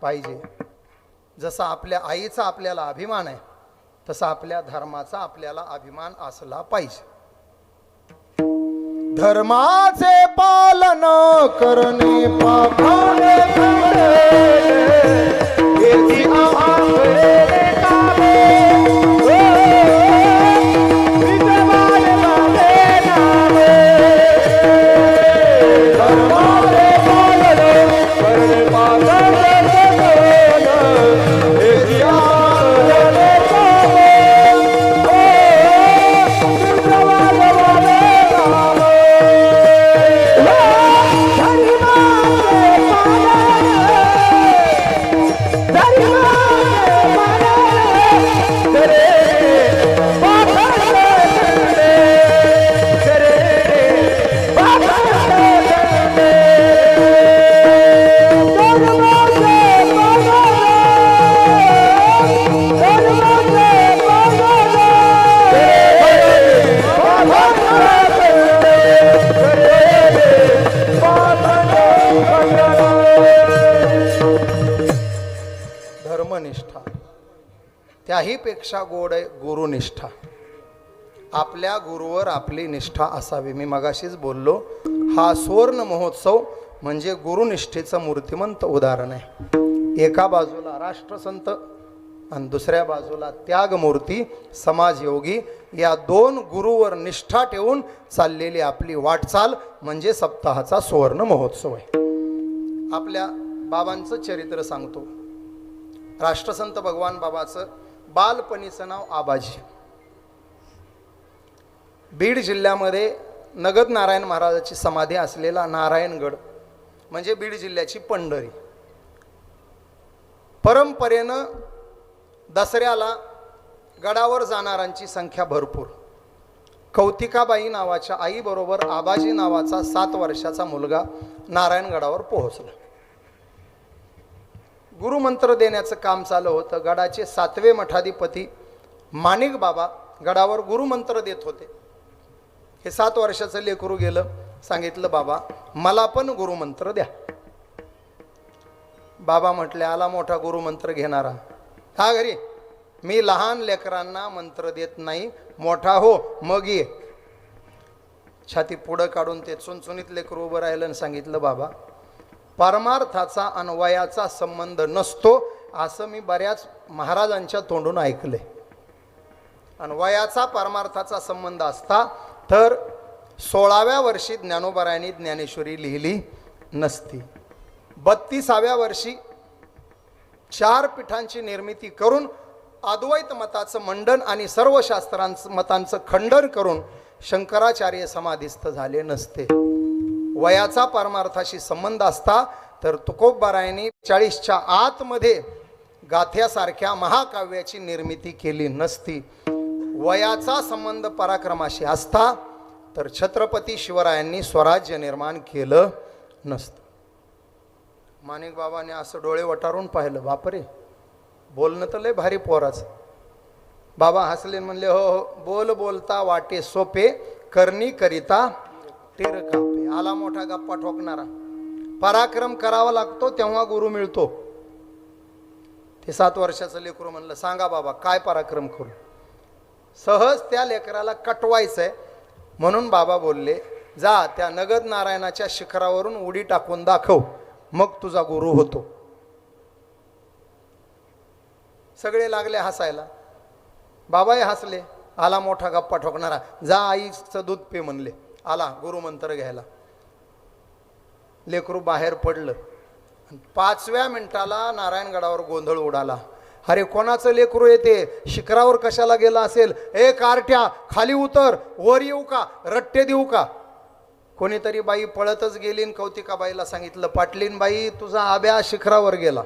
A: पाहिजे. जसा आपल्या आईचा आपल्याला अभिमान आहे तसा आपल्या धर्माचा आपल्याला अभिमान असला पाहिजे. धर्माचे पालन करणे पापाने
B: येती आभाळे कामे. विद्यमान माझे नामे. धर्माचे पालन करणे पापाने येती आभाळे कामे. विद्यमान माझे नामे.
A: धर्मनिष्ठा त्याही पेक्षा गोड आहे गुरुनिष्ठा. आपल्या गुरुवर आपली निष्ठा असावी. मी मगाशीच बोललो, हा सुवर्ण महोत्सव म्हणजे गुरुनिष्ठेचं मूर्तिमंत उदाहरण आहे. एका बाजूला राष्ट्रसंत आणि दुसऱ्या बाजूला त्यागमूर्ती समाजयोगी, या दोन गुरुवर निष्ठा ठेवून चाललेली आपली वाटचाल म्हणजे सप्ताहाचा सुवर्ण महोत्सव आहे. आपल्या बाबांचं चरित्र सांगतो. राष्ट्रसंत भगवान बाबाचं बालपणीचं नाव आबाजी. बीड जिल्ह्यामध्ये नगद नारायण महाराजाची समाधी असलेला नारायणगड म्हणजे बीड जिल्ह्याची पंढरी. परंपरेनं दसऱ्याला गडावर जाणाऱ्यांची संख्या भरपूर. कौतिकाबाई नावाच्या आईबरोबर आबाजी नावाचा 7 वर्षाचा मुलगा नारायणगडावर पोहोचला. गुरुमंत्र देण्याचं काम चालू होतं. गडाचे 7वे मठाधिपती माणिक बाबा गडावर गुरुमंत्र देत होते. हे 7 वर्षाचं लेकरू गेलं, सांगितलं बाबा मला पण गुरुमंत्र द्या. बाबा म्हटले आला मोठा गुरुमंत्र घेणारा. हा घरी मी लहान लेकरांना मंत्र देत नाही, मोठा हो मग ये. छाती पुढं काढून ते चुनचुनीत लेकरू उभं राहिलं आणि सांगितलं बाबा परमार्थाचा आणि वयाचा संबंध नसतो असं मी बऱ्याच महाराजांच्या तोंडून ऐकले. आणि वयाचा परमार्थाचा संबंध असता तर 16व्या वर्षी ज्ञानोबारायांनी ज्ञानेश्वरी लिहिली नसती. 32व्या वर्षी 4 पीठांची निर्मिती करून अद्वैत मताचं मंडन आणि सर्व शास्त्रांचं मतांचं खंडन करून शंकराचार्य समाधिस्थ झाले नसते. वयाचा परमार्थाशी संबंध असता तर तुकोबारायांनी 40च्या आतमध्ये गाथ्यासारख्या महाकाव्याची निर्मिती केली नसती. वयाचा संबंध पराक्रमाशी असता तर छत्रपती शिवरायांनी स्वराज्य निर्माण केलं नसतं. माणिक बाबाने असं डोळे वटारून पाहिलं, बापरे बोलणं तर लय भारी पोराचं. बाबा हसले म्हणले हो हो बोल बोलता वाटे सोपे करणी करिता टेर कापे. आला मोठा गप्पा ठोकणारा. पराक्रम करावा लागतो तेव्हा गुरु मिळतो. ते 7 वर्षाचं लेकरू म्हणलं सांगा बाबा काय पराक्रम करू. सहज त्या लेकराला कटवायचंय म्हणून बाबा बोलले जा त्या नगद नारायणाच्या शिखरावरून उडी टाकून दाखव मग तुझा गुरु होतो. सगळे लागले हसायला. बाबाही हसले. आला मोठा गप्पा ठोकणारा. जा आईचं दूध पे म्हणले. आला गुरुमंत्र घ्यायला. लेकरू बाहेर पडलं. 5व्या मिनिटाला नारायणगडावर गोंधळ उडाला. अरे कोणाचं लेकरू येते, शिखरावर कशाला गेला असेल, ए कारट्या खाली उतर, वर येऊ का, रट्टे देऊ का. कोणीतरी बाई पळतच गेली आणि कौतिकाबाईला सांगितलं पाटलीन बाई तुझा आब्या शिखरावर गेला.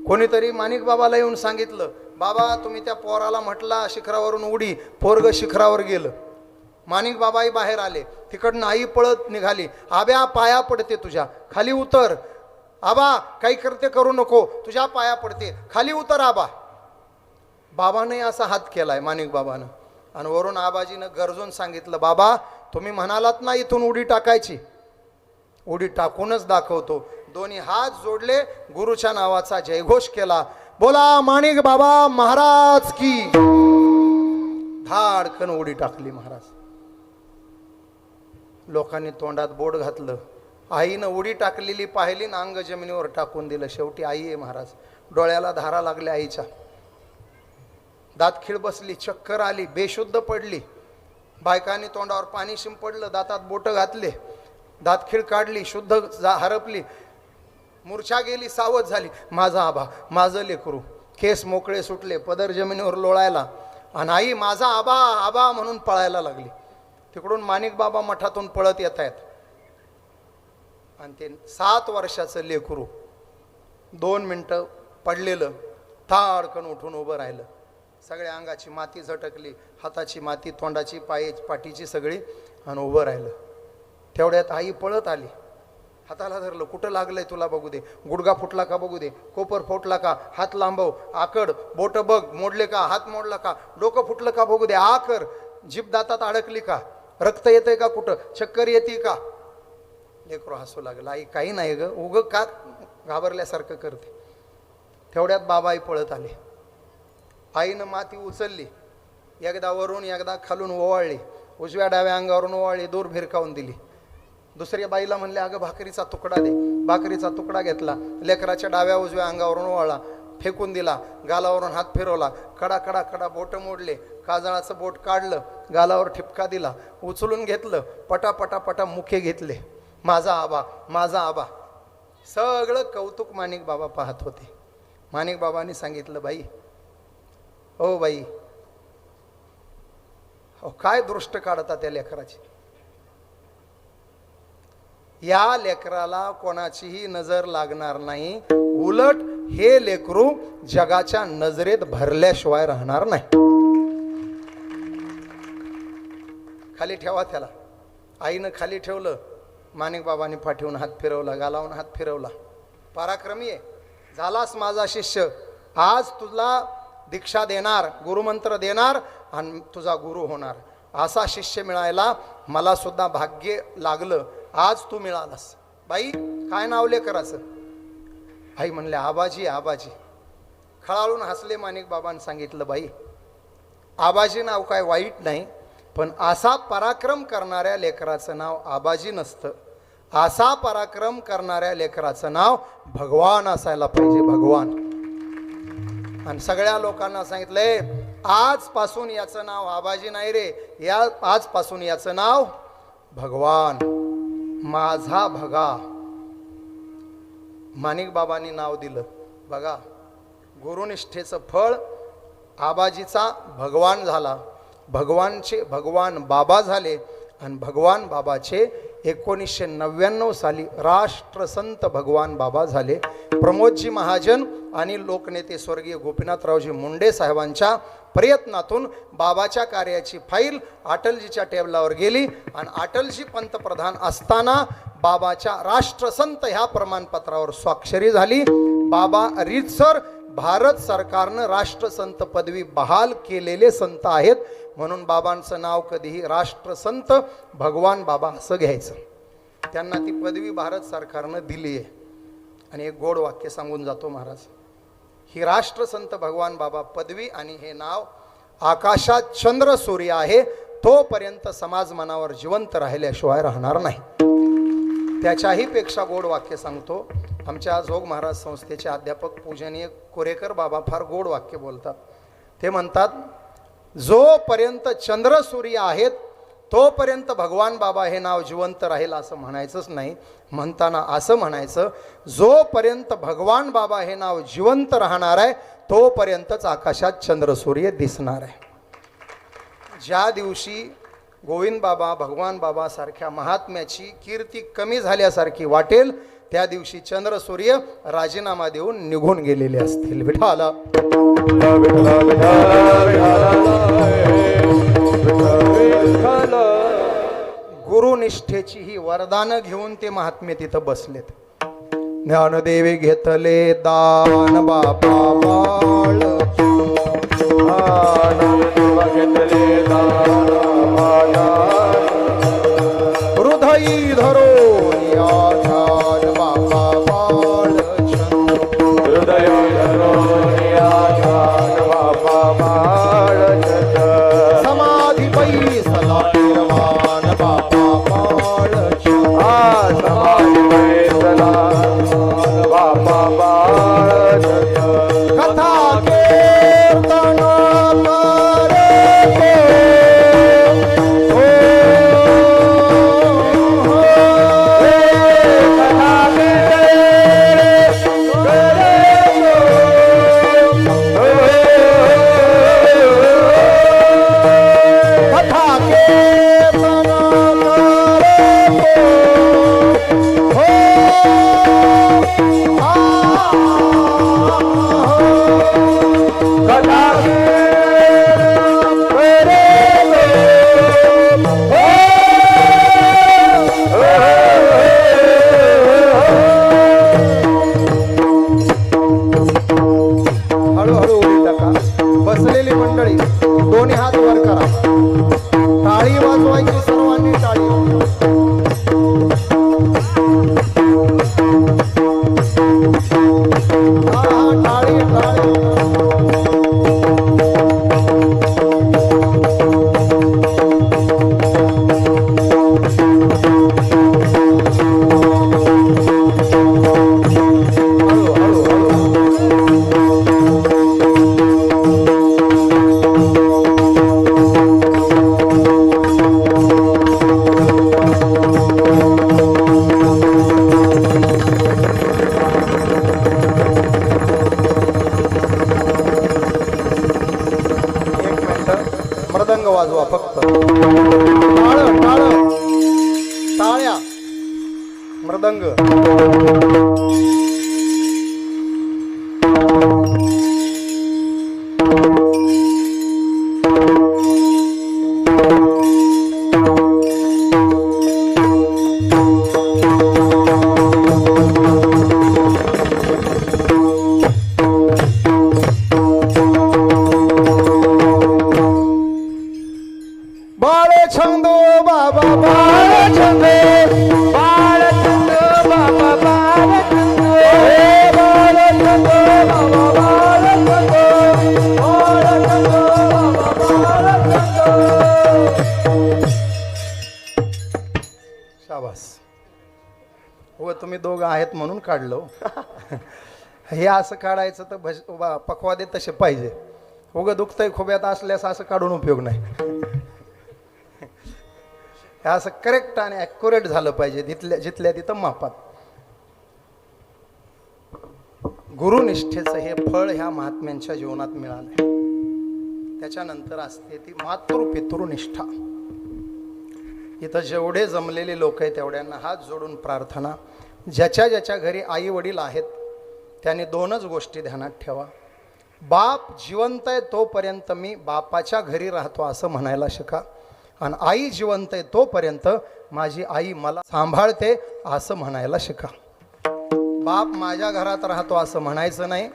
A: कोणीतरी माणिक बाबाला येऊन सांगितलं बाबा तुम्ही त्या पोराला म्हटला शिखरावरून उडी, पोरग शिखरावर गेलं. माणिक बाबाही बाहेर आले. तिकडनं आई पळत निघाली. आब्या पाया पडते तुझ्या, खाली उतर. आबा काही करते करू नको, तुझ्या पाया पडते, खाली उतर आबा. बाबाने असा हात केलाय माणिक बाबानं. आणि वरून आबाजीनं गरजून सांगितलं बाबा तुम्ही म्हणालात ना इथून उडी टाकायची, उडी टाकूनच दाखवतो. दोन्ही हात जोडले, गुरुच्या नावाचा जयघोष केला. बोला माणिक बाबा महाराज की. धाडकन उडी टाकली महाराज. लोकांनी तोंडात बोट घातलं. आईनं उडी टाकलेली पाहिली ना, अंग जमिनीवर टाकून दिलं. शेवटी आई आहे महाराज. डोळ्याला धारा लागल्या आईच्या. दातखीळ बसली, चक्कर आली, बेशुद्ध पडली. बायकांनी तोंडावर पाणी शिंपडलं, दातात बोट घातले, दातखीळ काढली, शुद्ध हरपली, मूर्छा गेली, सावध झाली. माझा आबा, माझं लेकरू. केस मोकळे सुटले, पदर जमिनीवर लोळायला. आणि आई माझा आबा आबा म्हणून पळायला लागली. तिकडून माणिक बाबा मठातून पळत येत आहेत. आणि ते 7 वर्षाचं लेकरू 2 मिनटं पडलेलं ताडकन उठून उभं राहिलं. सगळ्या अंगाची माती झटकली, हाताची माती, तोंडाची, पाठीची सगळी, आणि उभं राहिलं. तेवढ्यात आई पळत आली. हाताला धरलं. कुठं लागलंय तुला बघू दे, गुडगा फुटला का बघू दे, कोपर फुटला का, हात लांबव, आकड, बोट बघ, मोडले का, हात मोडला का, डोकं फुटलं का बघू दे, आकर, जीभ दातात अडकली का, रक्त येतंय का, कुठं चक्कर येते का. लेकरू हसू लागलं. आई काही नाही ग, उग का घाबरल्यासारखं करते. तेवढ्यात बाबाई पळत आले. आईनं माती उचलली, एकदा वरून एकदा खालून ओवाळली, उजव्या डाव्या अंगावरून ओवाळली, दूर भिरकावून दिली. दुसऱ्या बाईला म्हणले, अगं भाकरीचा तुकडा दे. भाकरीचा तुकडा घेतला, लेकराच्या डाव्या उजव्या अंगावरून ओवाळला, फेकून दिला, गालावरून हात फिरवला, कडा कडा कडा बोट मोडले, काजळाचं बोट काढलं, गालावर ठिपका दिला, उचलून घेतलं, पटा पटा पटा मुखे घेतले. माझा आबा, माझा आबा. सगळं कौतुक माणिक बाबा पाहत होते. माणिक बाबांनी सांगितलं, बाई, ओ बाई, हो काय दृष्ट काढता त्या लेकराची. या लेकराला कोणाचीही नजर लागणार नाही, उलट हे लेकरू जगाच्या नजरेत भरल्याशिवाय राहणार नाही. खाली ठेवा त्याला. आईनं खाली ठेवलं. माणिक बाबांनी पाठवून हात फिरवला, गालावून हात फिरवला. पराक्रमी आहे, झालास माझा शिष्य. आज तुला दीक्षा देणार, गुरुमंत्र देणार आणि तुझा गुरु होणार. असा शिष्य मिळायला मला सुद्धा भाग्य लागलं. आज तू मिळालास. बाई, काय नाव लेकराचं? आई म्हणले, आबाजी आबाजी. खळाळून हसले माणिक बाबांनी सांगितलं, बाई, आबाजी नाव काय वाईट नाही, पण असा पराक्रम करणाऱ्या लेकराचं नाव आबाजी नसतं. असा पराक्रम करणाऱ्या लेकराचं नाव भगवान असायला पाहिजे, भगवान. आणि सगळ्या लोकांना सांगितलंय, आजपासून याचं नाव आबाजी नाही रे, आजपासून याचं नाव भगवान, माझा भगा. माणिक बाबांनी नाव दिलं. बघा, गुरुनिष्ठेचं फळ आबाजीचा भगवान झाला. भगवानचे भगवान बाबा झाले. आणि भगवान बाबाचे 1999 साली राष्ट्रसंत भगवान बाबा झाले. प्रमोदजी महाजन आणि लोकनेते स्वर्गीय गोपीनाथरावजी मुंडे साहेबांच्या प्रयत्नातून बाबाच्या कार्याची फाईल अटलजीच्या टेबलावर गेली. आणि अटलजी पंतप्रधान असताना बाबाच्या राष्ट्रसंत ह्या प्रमाणपत्रावर स्वाक्षरी झाली. बाबा रीतसर भारत सरकारनं राष्ट्रसंत पदवी बहाल केलेले संत आहेत. म्हणून बाबांचं नाव कधीही राष्ट्रसंत भगवान बाबा असं घ्यायचं. त्यांना ती पदवी भारत सरकारनं दिली आहे. आणि एक गोड वाक्य सांगून जातो महाराज. ही राष्ट्रसंत भगवान बाबा पदवी आणि हे नाव आकाशात चंद्र सूर्य आहे तोपर्यंत समाज मनावर जिवंत राहिल्याशिवाय राहणार नाही. त्याच्याही पेक्षा गोड वाक्य सांगतो. आमच्या जोग महाराज संस्थेचे अध्यापक पूजनीय कोरेकर बाबा फार गोड वाक्य बोलतात. ते म्हणतात, जोपर्यंत चंद्र सूर्य आहेत तोपर्यंत भगवान बाबा हे नाव जिवंत राहील असं म्हणायचंच नाही. म्हणताना असं म्हणायचं, जोपर्यंत भगवान बाबा हे नाव जिवंत राहणार आहे तोपर्यंतच आकाशात चंद्र सूर्य दिसणार आहे. ज्या दिवशी गोविंद बाबा, भगवान बाबा सारख्या महात्म्याची कीर्ती कमी झाल्यासारखी वाटेल त्या दिवशी चंद्र सूर्य राजीनामा देऊन निघून गेलेले असतील. विठाला गुरुनिष्ठेची ही वरदान घेऊन ते महात्मे तिथं बसलेत. ज्ञानदेवे घेतले दान बाबा बाळ,
C: घेतले दान
A: बाळचंद्र
B: हृदय धरोनिया ध्यान बाबा बाळचंद्र
A: समाधी बैसला निर्वाण बाबा बाळचंद्र
B: समाधी बैसला बाबा बाळचंद्र
A: कथा कीर्तन करे कथा कीर्तन हळूहळू उडी टाका. बसलेली मंडळी दोन्ही हात वर करा. टाळी वाजवायची, सर्वांनी टाळी. हा हा टाळी टाळी. हळू हळू हळू. एक मिनिट मृदंग वाजवा फक्त. टाळ टाळ टाळ्या मृदंग. बाळचंदो बाबा बाळचंदो बाळचंदो बाबा बाळचंदो बाळचंदो बाबा बाळचंदो बाळचंदो बाबा बाळचंदो. शाबास. हो तुम्ही दोघं आहेत म्हणून काढलो. हे असं काढायचं तर पकवादे तसे पाहिजे. उगं दुखतंय खोब्यात असल्यास असं काढून उपयोग नाही. हे असं करेक्ट आणि ॲक्युरेट झालं पाहिजे जिथल्या तिथं मापात. गुरुनिष्ठेचं हे फळ ह्या महात्म्यांच्या जीवनात मिळालंय. त्याच्यानंतर असते ती मातृपितृनिष्ठा. इथं जेवढे जमलेले लोक आहेत तेवढ्यांना हात जोडून प्रार्थना. ज्याच्या ज्याच्या घरी आई वडील आहेत त्यांनी दोनच गोष्टी ध्यानात ठेवा. बाप जिवंत आहे तोपर्यंत मी बापाच्या घरी राहतो असं म्हणायला शिका. आणि आई जिवंत आहे तोपर्यंत माझी आई मला सांभाळते असं म्हणायला शिका. बाप माझ्या घरात राहतो असं म्हणायचं नाही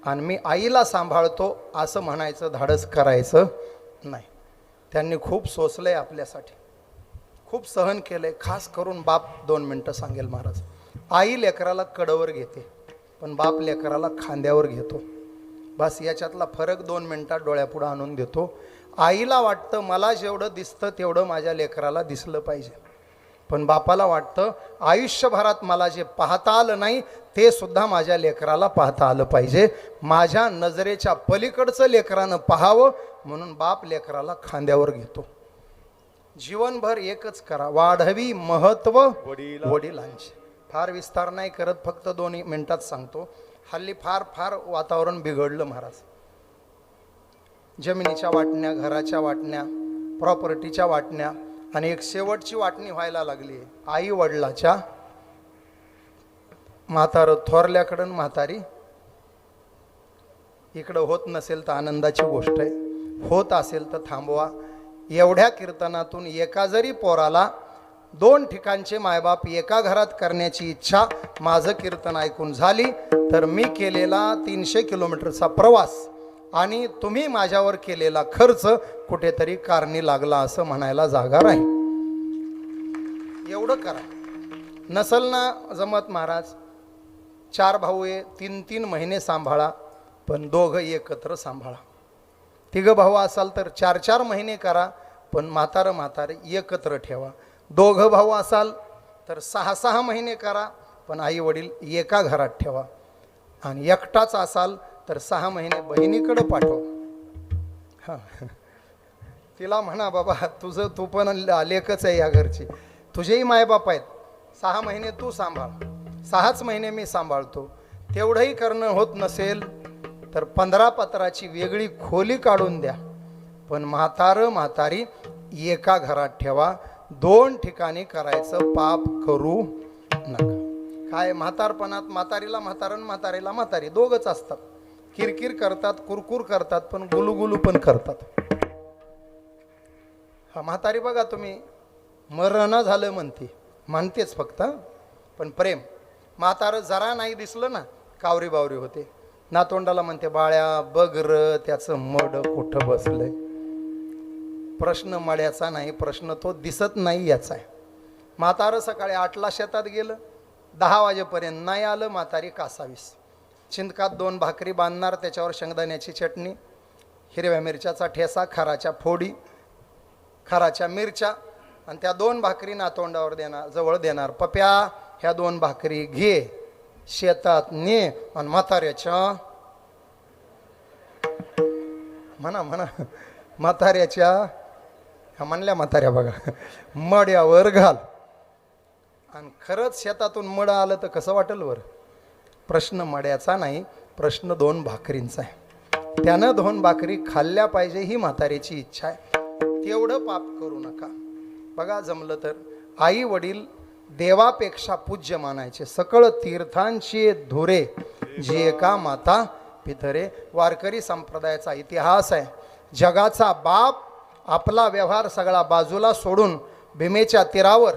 A: आणि मी आईला सांभाळतो असं म्हणायचं धाडस करायचं नाही. त्यांनी खूप सोसलंय आपल्यासाठी, खूप सहन केलंय. खास करून बाप 2 मिनटं सांगेल महाराज. आई लेकराला कडवर घेते पण बाप लेकराला खांद्यावर घेतो. बस याच्यातला फरक 2 मिनटात डोळ्यापुढं आणून देतो. आईला वाटतं मला जेवढं दिसतं तेवढं माझ्या लेकराला दिसलं पाहिजे, पण बापाला वाटतं आयुष्यभरात मला जे पाहता आलं नाही ते सुद्धा माझ्या लेकराला पाहता आलं पाहिजे. माझ्या नजरेच्या पलीकडचं लेकरानं पाहावं म्हणून बाप लेकराला खांद्यावर घेतो. जीवनभर एकच करा, वाढवी महत्व वडिलांचे. फार विस्तार नाही करत, फक्त 2 मिनिटात सांगतो. हल्ली फार वातावरण बिघडलं महाराज. जमिनीच्या वाटण्या, घराच्या वाटण्या, प्रॉपर्टीच्या वाटण्या आणि एक शेवटची वाटणी व्हायला लागली. आई वडिलाच्या. म्हातारं थोरल्याकडं, म्हातारी इकडं. होत नसेल तर आनंदाची गोष्ट आहे, होत असेल तर थांबवा. एवढ्या कीर्तनातून एका जरी पोराला 2 ठिकाणचे मायबाप एका घरात करण्याची इच्छा माझं कीर्तन ऐकून झाली तर मी केलेला 300 किलोमीटरचा प्रवास आणि तुम्ही माझ्यावर केलेला खर्च कुठेतरी कारणी लागला असं म्हणायला जागा राहील. एवढं करा. नसल ना जमत महाराज 4 भाऊ आहे, 3-3 महिने सांभाळा, पण दोघं एकत्र सांभाळा. 3 भाऊ असाल तर 4-4 महिने करा, पण म्हातारे एकत्र ठेवा. 2 भाऊ असाल तर 6-6 महिने करा, पण आई वडील एका घरात ठेवा. आणि एकटाच असाल तर 6 महिने बहिणीकडे पाठवा. हां, तिला म्हणा बाबा तू पण लेकच आहे या घरची, तुझेही मायबाप आहेत, 6 महिने तू सांभाळ, 6च महिने मी सांभाळतो. तेवढंही करणं होत नसेल तर 15 पत्राची वेगळी खोली काढून द्या, पण म्हातारी एका घरात ठेवा. 2 ठिकाणी करायचं पाप करू नका. काय म्हातारपणात म्हातारीला म्हातारी दोघंच असतात. किरकिर करतात, कुरकुर करतात, पण गुलुगुलू पण करतात. हा म्हातारी बघा तुम्ही मरण झालं म्हणतेच फक्त, पण प्रेम. म्हातारं जरा नाही दिसलं ना कावरी बावरी होते. नातोंडाला म्हणते बाळ्या बघ र त्याचं मड कुठं बसलंय. प्रश्न मड्याचा नाही, प्रश्न तो दिसत नाही याचा आहे. म्हातारं सकाळी 8ला शेतात गेलं, 10 वाजेपर्यंत नाही आलं, म्हातारी कासावीस. चिंतकात 2 भाकरी बांधणार, त्याच्यावर शेंगदाण्याची चटणी, हिरव्या मिरच्याचा ठेसा, खाराच्या फोडी, खाराच्या मिरच्या, आणि त्या 2 भाकरी नातोंडावर जवळ देणार. पप्या ह्या 2 भाकरी घे, शेतात ने, आणि म्हाताऱ्याच्या म्हणा म्हाताऱ्याच्या म्हणल्या म्हाताऱ्या बघा मड्यावर घाल. आणि खरंच शेतातून मड आलं तर कसं वाटेल वर. प्रश्न मड्याचा नाही, प्रश्न 2 भाकरींचा आहे. त्यानं 2 भाकरी खाल्ल्या पाहिजे ही म्हाताऱ्याची इच्छा आहे. तेवढं पाप करू नका. बघा जमलं तर आई वडील देवापेक्षा पूज्य मानायचे. सकळ तीर्थांची धुरे जे का माता पितरे. वारकरी संप्रदायाचा इतिहास आहे. जगाचा बाप आपला व्यवहार सगळा बाजूला सोडून भीमेच्या तीरावर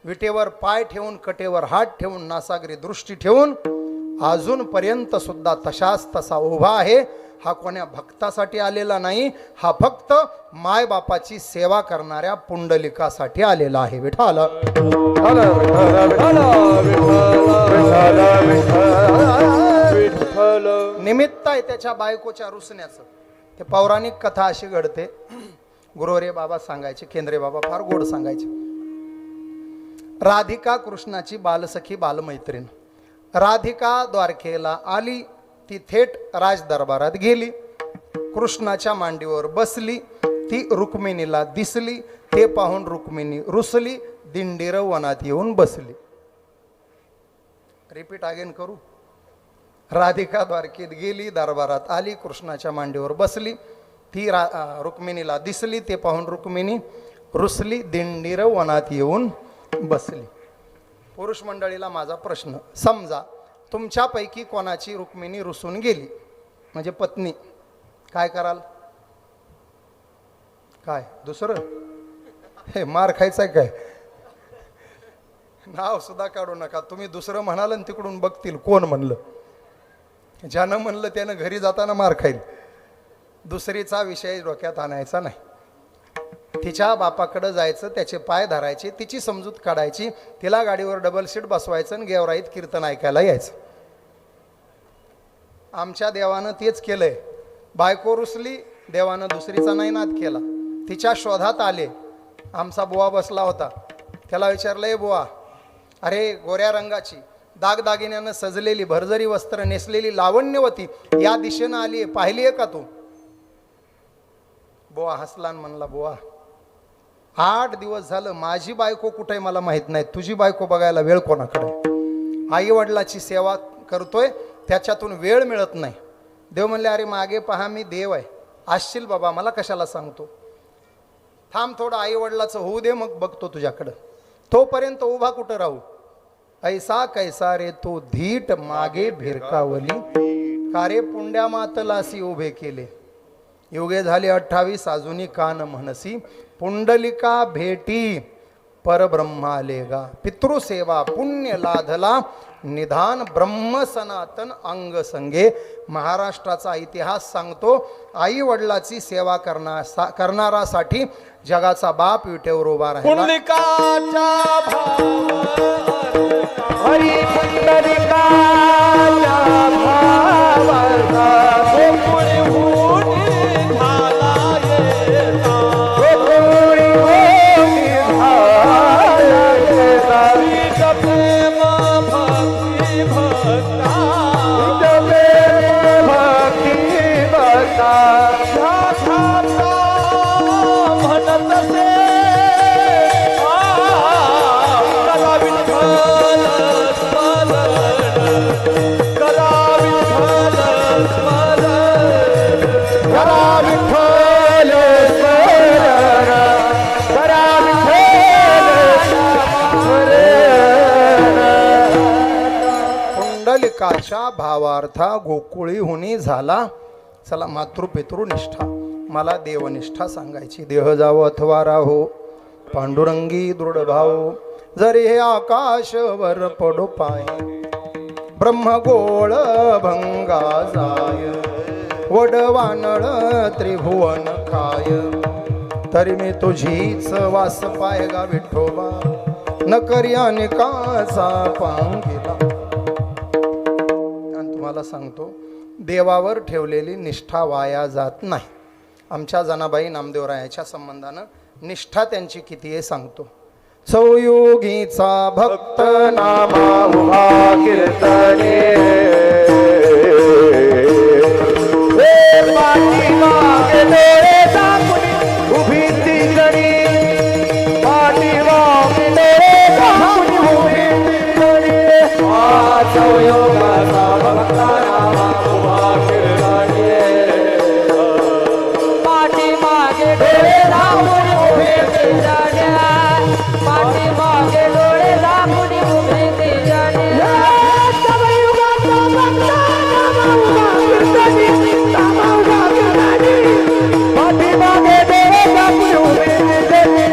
A: विटेवर पाय ठेवून, कटेवर हात ठेवून, नासागरी दृष्टी ठेवून अजूनपर्यंत सुद्धा तशाच तसा उभा आहे. हा कोण्या भक्तासाठी आलेला नाही, हा फक्त मायबापाची सेवा करणाऱ्या पुंडलिकासाठी आलेला आहे. विठ्ठल निमित्त आहे त्याच्या बायकोच्या रुसण्याचं. ते पौराणिक कथा अशी घडते. गुरुवरे बाबा सांगायचे, केंद्रे बाबा फार गोड सांगायचे. राधिका कृष्णाची बालसखी बालमैत्रीण. राधिका द्वारकेला आली, ती थेट राज दरबारात गेली, कृष्णाच्या मांडीवर बसली. ती रुक्मिणीला दिसली, ते पाहून रुक्मिणी रुसली, दिंडीर वनात येऊन बसली. रिपीट अगेन करू. राधिका द्वारकेत गेली, दरबारात आली, कृष्णाच्या मांडीवर बसली. ती रुक्मिणीला दिसली, ते पाहून रुक्मिणी रुसली, दिंडीर वनात येऊन बसली. पुरुष मंडळीला माझा प्रश्न, समजा तुमच्यापैकी कोणाची रुक्मिणी रुसून गेली, म्हणजे पत्नी, काय कराल? काय दुसरं हे मार खायचंय काय? नाव सुद्धा काढू नका. तुम्ही दुसरं म्हणाल आणि तिकडून बघतील कोण म्हणलं. ज्यानं म्हणलं त्यानं घरी जाताना मार खाईल. दुसरीचा विषय डोक्यात आणायचा नाही. तिच्या बापाकडे जायचं, त्याचे पाय धरायचे, तिची समजूत काढायची, तिला गाडीवर डबल सीट बसवायचं आणि गेवराईत कीर्तन ऐकायला यायचं. आमच्या देवानं तेच केलंय. बायको रुसली, देवानं दुसरीचा नाही नाद केला. तिच्या शोधात आले. आमचा बुवा बसला होता, त्याला विचारलंय बुवा, अरे गोऱ्या रंगाची दागदागिन्यानं सजलेली भरजरी वस्त्र नेसलेली लावण्यवती या दिशेनं आली, पाहिली आहे का तू? बुवा हसला म्हणला, बुवा 8 दिवस झालं माझी बायको कुठे मला माहित नाही, तुझी बायको बघायला वेळ कोणाकडे? आई वडिलाची सेवा करतोय, त्याच्यातून वेळ मिळत नाही. देव म्हणले, अरे मागे पहा मी देव आहे, असशील बाबा, मला कशाला सांगतो? थांब थोडं आई वडिलाचं होऊ दे, मग बघतो तुझ्याकडं. तोपर्यंत उभा कुठं राहू? ऐसा कैसा रे तो धीट मागे भिरकावली, कारे पुंड्या मातलासी उभे केले. युगे झाले 28 अजूनी कान म्हणसी, पुंडलिका भेटी परब्रह्म आलेगा. पितृसेवा पुण्य लाधला, निधान ब्रह्म सनातन अंग संगे. महाराष्ट्राचा इतिहास सांगतो, आई वडिलाची सेवा करणारासाठी जगाचा बाप विटेवर उभा राहिला.
C: पुंडलिकाचा भाव
B: हरी पुंडलिका
C: भक्ता
B: जपे भक्ती भक्ता
C: म्हणत से कला विठ्ठल स्मरण कला विठ्ठल स्मरण
B: करा विठ्ठल स्मरण करा विठ्ठल स्मरण
A: पुंडलिकाच्या भावार्था गोकुळीहुनी झाला. चला मातृपितृ निष्ठा मला देवनिष्ठा सांगायची. देह जावो अथवा राहो पांडुरंगी दृढ भाव जरी हे आकाश वर पडो पाय ब्रह्मगोळ भंगा जाय वडवानळ त्रिभुवन काय तरी मी तुझीच वास पाय गा विठोबा न करी अनेकाचा पांगिला. आणि तुम्हाला सांगतो देवावर ठेवलेली निष्ठा वाया जात नाही. आमच्या जनाबाई नामदेवरायाच्या संबंधानं निष्ठा त्यांची किती आहे सांगतो. चौयुगीचा भक्त
B: नामा उभा कीर्तने पाठीमागे डोळे दाखवून उभी ती जणी पाठीमागे डोळे दाखवून उभी ती जणी
C: संयोगाचा भक्ता नामा उभा कीर्तने
D: पाठीमागे डोळे दाबून उभे ते जाण्या पाठीमागे डोळे दाबून उभे ते जाण्या सवयुगाचा भक्ता नामा उभा कीर्तनी नामा उभा कीर्तनी
B: पाठीमागे डोळे दाखवून उभी ती जणी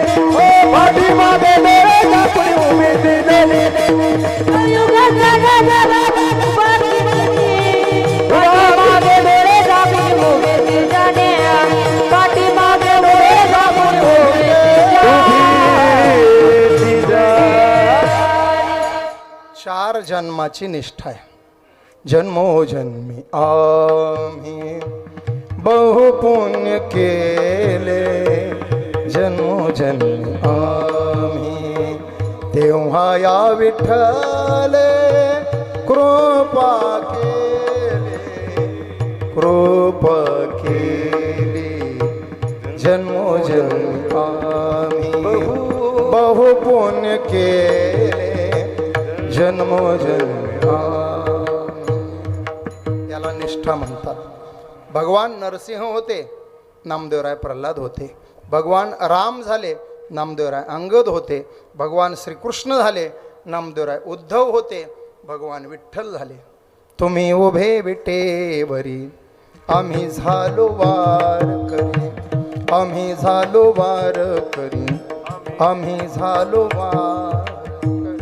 B: पाठीमागे डोळे दाखवून उभी ती जणी
D: सवयुगाचा भक्ता पाठीमागे डोळे दाबून उभे ते जाण्या पाठीमागे डोळे दाबून उभे ते
A: चार जन्माची निष्ठा आहे. जन्मोजन्मी आम्ही बहुपुण्य केले जन्मोजन्मी आम्ही तेव्हा या विठ्ठले कृपा केली कृपा केली जन्मोजन्मी आम्ही बहुपुण्य केले जन्मोजन्मी याला निष्ठा म्हणतात. भगवान नरसिंह होते नामदेवराय प्रल्हाद होते. भगवान राम झाले नामदेवराय अंगद होते. भगवान श्रीकृष्ण झाले नामदेवराय उद्धव होते. भगवान विठ्ठल झाले. तुम्ही उभे विटेवरी आम्ही झालो वार करी आम्ही झालो वार करी आम्ही झालो वार करी.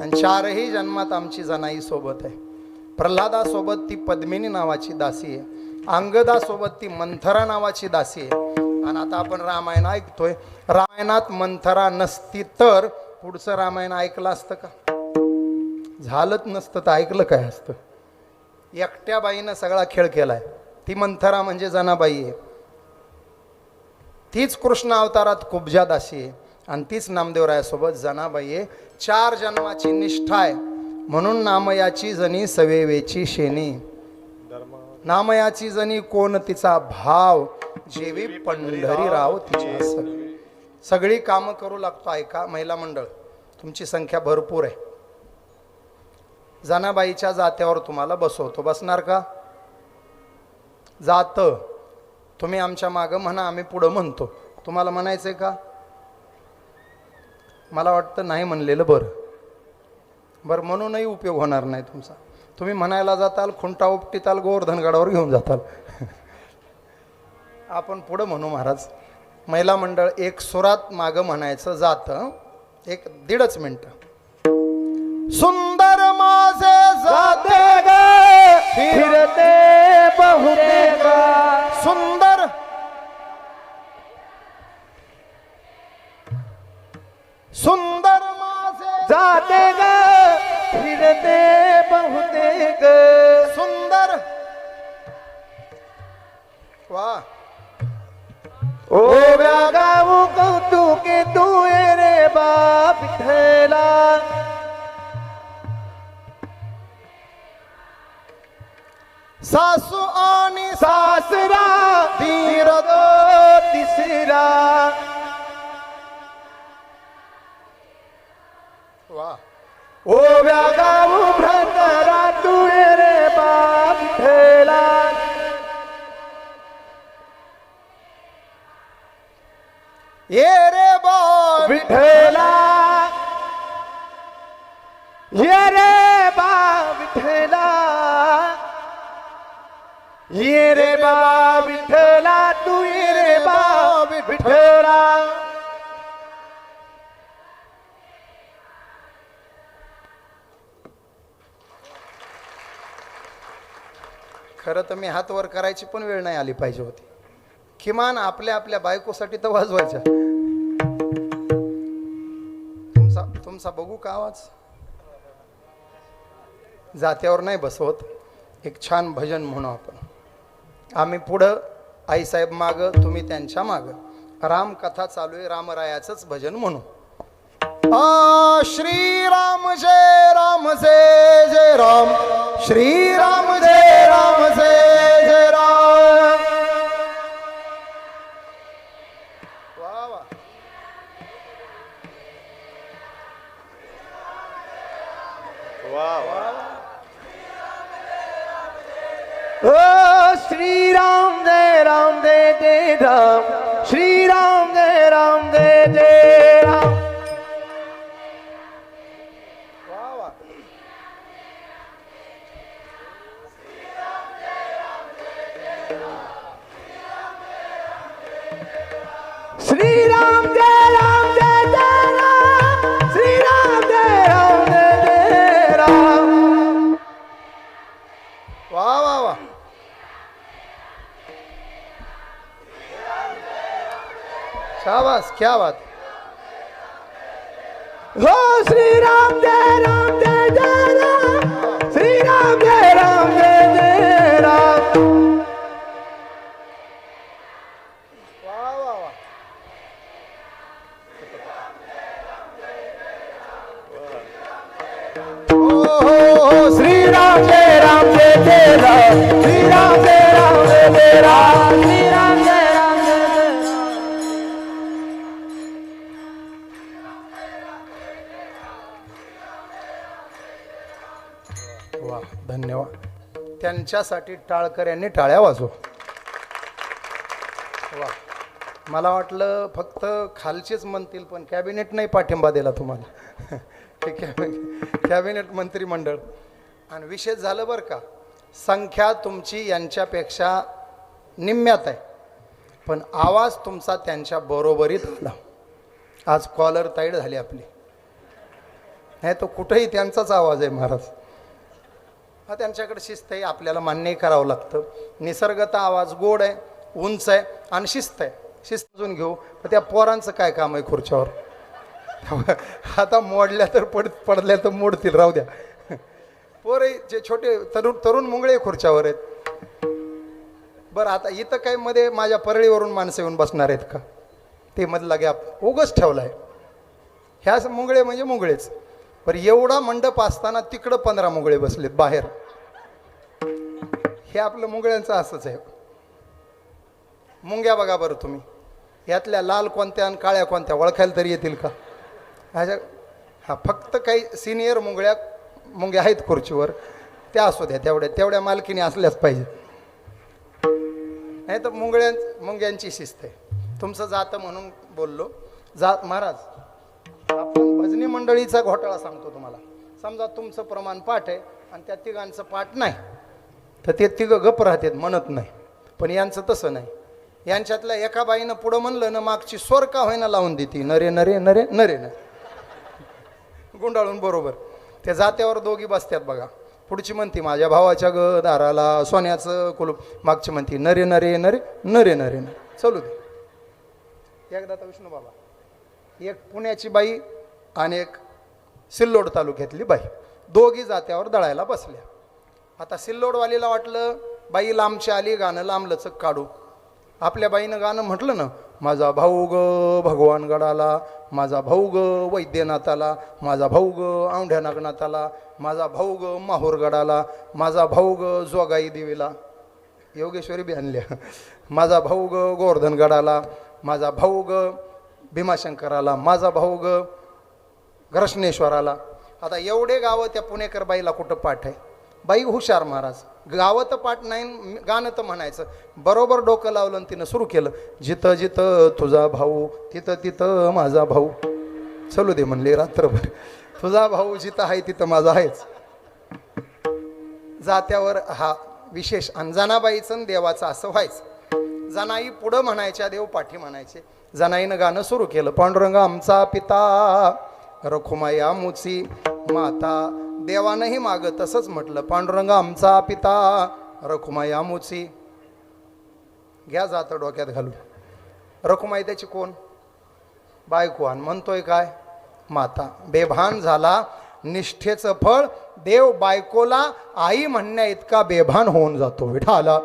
A: आणि चारही जन्मात आमची जनाई सोबत आहे. प्रल्हादासोबत ती पद्मिनी नावाची दासी आहे. अंगदासोबत ती मंथरा नावाची दासी आहे. आणि आता आपण रामायण ऐकतोय. रामायणात मंथरा नसती तर पुढचं रामायण ऐकलं असतं का? झालंच नसतं तर ऐकलं काय असतं? एकट्या बाईनं सगळा खेळ केलाय. ती मंथरा म्हणजे जनाबाई आहे. तीच कृष्ण अवतारात कुब्जा दासी आहे आणि तीच नामदेवरायासोबत जनाबाई आहे. चार जन्माची निष्ठा आहे. म्हणून नामयाची जनी सवेवेची शेनी नामयाची जनी कोण तिचा भाव जेवी पंढरीराव तिच्या सगळी कामं करू लागतो. ऐका महिला मंडळ तुमची संख्या भरपूर आहे. जनाबाईच्या जात्यावर तुम्हाला बसवतो. बसणार का? जात तुम्ही आमच्या मागं म्हणा आम्ही पुढं म्हणतो. तुम्हाला म्हणायचंय का? मला वाटतं नाही म्हणलेलं बरं. बरं म्हणूनही उपयोग होणार नाही तुमचा. तुम्ही म्हणायला जाताल खुंटा उपटीताल गोवर्धनगडावर घेऊन जाताल. आपण पुढं म्हणू महाराज. महिला मंडळ एक सुरात मागं म्हणायचं जातं. एक 1.5 मिनिट. सुंदर माझे जाते ग
B: फिरते बहुतेक
A: सुंदर सुंदर माझे
B: जाते ग फिरते बहुतेक
A: सुंदर वा
B: ओ गाऊ कौतुके तू रे बाप विठ्ठला
A: सासू आणि
B: सासरा
A: धीर
B: दो तिसरा
A: वा
B: ओव्या गाऊ भ्रतरा तुळे रे बाप ठेला
A: ये रे बा
B: विठ्ठला ये रे बा विठ्ठला ये रे बा विठ्ठला तू ये रे बा विठ्ठला
A: खरं तर मी हात वर करायची पण वेळ नाही आली पाहिजे होती. किमान आपल्या आपल्या बायकोसाठी तर वाजवायच्या. तुमचा तुमचा बघू का आवाज? जात्यावर नाही बसवत. एक छान भजन म्हणू आपण. आम्ही पुढं आईसाहेब माग, तुम्ही त्यांच्या माग. रामकथा चालू आहे, रामरायाचंच भजन म्हणू. श्रीराम जय राम जय जय राम. श्रीराम जय राम जय जय राम. वा वा.
B: ओ श्री राम जय जय राम श्री राम जय जय राम
A: वा वा.
B: श्री राम जय जय राम श्री राम जय जय राम
A: वा वा वा. शाबास, क्या बात.
B: हो श्री राम जय जय राम श्री राम जय राम
A: वा वा वा.
B: श्री राम जय राम श्री राम जय राम
D: श्री राम जय राम जय जय राम.
A: वा, धन्यवाद. त्यांच्यासाठी टाळकर यांनी टाळ्या वाजव. वा. मला वाटलं फक्त खालचेच म्हणतील, पण कॅबिनेट नाही पाठिंबा दिला तुम्हाला. कॅबिनेट मंत्रिमंडळ. आणि विशेष झालं बरं का, संख्या तुमची यांच्यापेक्षा निम्म्यात आहे, पण आवाज तुमचा त्यांच्या बरोबरीत आला. आज कॉलर ताईड झाली आपली. नाही तो कुठेही त्यांचाच आवाज आहे महाराज. हा, त्यांच्याकडे शिस्त आहे, आपल्याला मान्यही करावं लागतं. निसर्गता आवाज गोड आहे, उंच आहे आणि शिस्त आहे. शिस्त अजून घेऊ. पण त्या पोरांचं काय काम आहे खुर्च्यावर? आता मोडल्या तर पडल्या तर मोडतील, राहू द्या. पोरे जे छोटे तरुण मुंगळे खुर्च्यावर आहेत. बरं, आता इथं काही मध्ये माझ्या परळीवरून माणसं येऊन बसणार आहेत का? ते मधला गॅप उगच ठेवला आहे. ह्या मुंगळे म्हणजे मुंगळेच. पण एवढा मंडप असताना तिकडं 15 मुंगळे बसलेत बाहेर. हे आपलं मुंगळ्यांचं असंच आहे. मुंग्या बघा बरं तुम्ही, यातल्या लाल कोणत्या आणि काळ्या कोणत्या ओळखायला तरी येतील का? हा, फक्त काही सिनियर मुंग्या आहेत खुर्चीवर, त्या असू द्या, तेवढ्या मालकीने असल्याच पाहिजे. नाही तर मुंग्यांची शिस्त आहे. तुमचं जातं म्हणून बोललो. जात महाराज, आपण भजनी मंडळीचा घोटाळा सांगतो तुम्हाला. समजा तुमचं प्रमाण पाठ आहे आणि त्या तिघांचं पाठ नाही, तर ते तिघं गप राहतात, म्हणत नाही. पण यांचं तसं नाही. यांच्यातल्या एका बाईनं पुढं म्हणलं ना, मागची स्वर का होईना लावून देते, नरे नरे नरे नरे नरे गुंडाळून. बरोबर त्या जात्यावर दोघी बसतात बघा. पुढची म्हणती माझ्या भावाच्या दाराला सोन्याचं कुलूप. मागची म्हणती नरे नरे नरे नरे नरे नरे. चलू दे. एकदा तर विष्णू बाबा, एक पुण्याची बाई आणि एक सिल्लोड तालुक्यातली बाई, दोघी जात्यावर दळायला बसल्या. आता सिल्लोडवालीला वाटलं बाई लांबची आली, गाणं लांबलचक काढू. आपल्या बाईनं गाणं म्हटलं ना, माझा भाऊ ग भगवान गडाला, माझा भाऊ ग वैद्यनाथाला, माझा भाऊ ग औंढ्या नागनाथाला, माझा भाऊ ग माहूरगडाला, माझा भाऊ ग जोगाई देवीला, योगेश्वरी बी आणल्या, माझा भाऊ ग गोवर्धनगडाला, माझा भाऊ ग भीमाशंकराला, माझा भाऊ ग घृष्णेश्वराला. आता एवढे गावं त्या पुणेकर बाईला कुठं पाठ आहे? बाई हुशार महाराज, गावं तर पाठ नाही, गाणं तर म्हणायचं. बरोबर डोकं लावलं आणि तिनं सुरू केलं, जिथं जिथं तुझा भाऊ तिथं तिथं माझा भाऊ. चलू दे म्हणले रात्रभर, तुझा भाऊ जिथं आहे तिथं माझा आहेच. जात्यावर हा विशेष. आणि जनाबाईचं देवाचं असं व्हायचं. जनाई पुढं म्हणायच्या, देव पाठी म्हणायचे. जनाईनं गाणं सुरू केलं, पांडुरंग आमचा पिता रखुमाई आमुची माता. देवानंही मागं तसंच म्हटलं, पांडुरंग आमचा पिता रखुमाई आमुची. घ्या जातं डोक्यात घालून. रखुमाई त्याची कोण? बायको. आणि म्हणतोय काय? माता. बेभान झाला. निष्ठेचं फळ देव बायकोला आई म्हणण्या इतका बेभान होऊन जातो. विठाला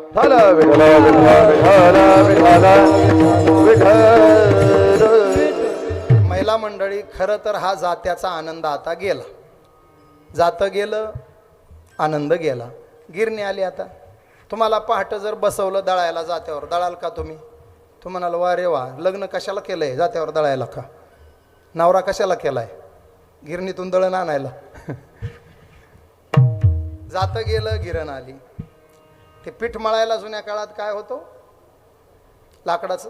A: महिला मंडळी, खरं तर हा जात्याचा आनंद आता गेला. जातं गेलं, आनंद गेला. गिरणी आली. आता तुम्हाला पहाटे जर बसवलं दळायला जात्यावर, दळाल का तुम्ही? तू म्हणाल वा रे वा, लग्न कशाला केलंय जात्यावर दळायला का? नवरा कशाला केलाय? गिरणीतून दळण आणायला. जातं गेलं, गिरण आली. ते पीठ मळायला जुन्या काळात काय होतं? लाकडाचं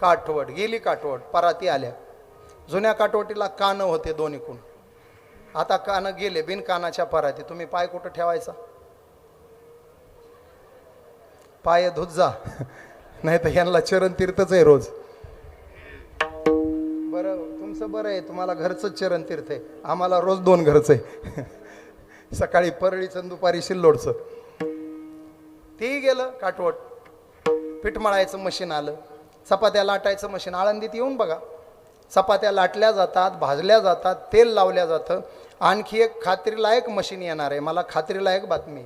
A: काठवट. गेली काठवट, पराती आल्या. जुन्या काठवटीला कानं होते दोन्हीकून. आता कानं गेले, बिन कानाच्या पराती. तुम्ही पाय कुठं ठेवायचा? पाय धुत जा, नाही तर यांना चरण तीर्थच आहे रोज. बरं, तुमचं बरं आहे, तुम्हाला घरचंच चरण तीर्थ आहे. आम्हाला रोज 2 घरचं आहे. सकाळी परळीचं, दुपारी शिल्लोडचं. तेही गेलं काठवट. पीठ मळायचं मशीन आलं. चपात्या लाटायचं मशीन. आळंदीत येऊन बघा, चपात्या लाटल्या जातात, भाजल्या जातात, तेल लावल्या जातं. आणखी एक खात्रीलायक मशीन येणार आहे. मला खात्रीलायक बातमी.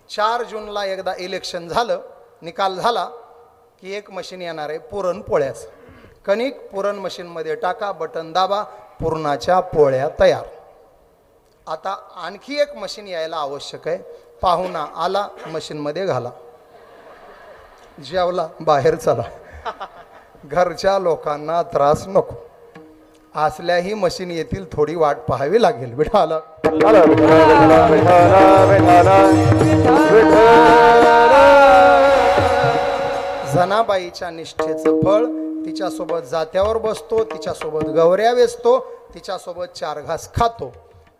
A: 4 जूनला एकदा इलेक्शन झालं, निकाल झाला की एक मशीन येणार आहे पुरणपोळ्याचं. कणिक पुरण मशीनमध्ये टाका, बटन दाबा, पुरणाच्या पोळ्या तयार. आता आणखी एक मशीन यायला आवश्यक आहे. पाहुणा आला, मशीनमध्ये घाला. जेवला, बाहेर चला. घरच्या लोकांना त्रास नको. असल्याही मशीन येतील, थोडी वाट पाहावी लागेल. विठाला जनाबाईच्या निष्ठेचं फळ तिच्यासोबत जात्यावर बसतो, तिच्यासोबत गवऱ्या वेचतो, तिच्यासोबत 4 घास खातो.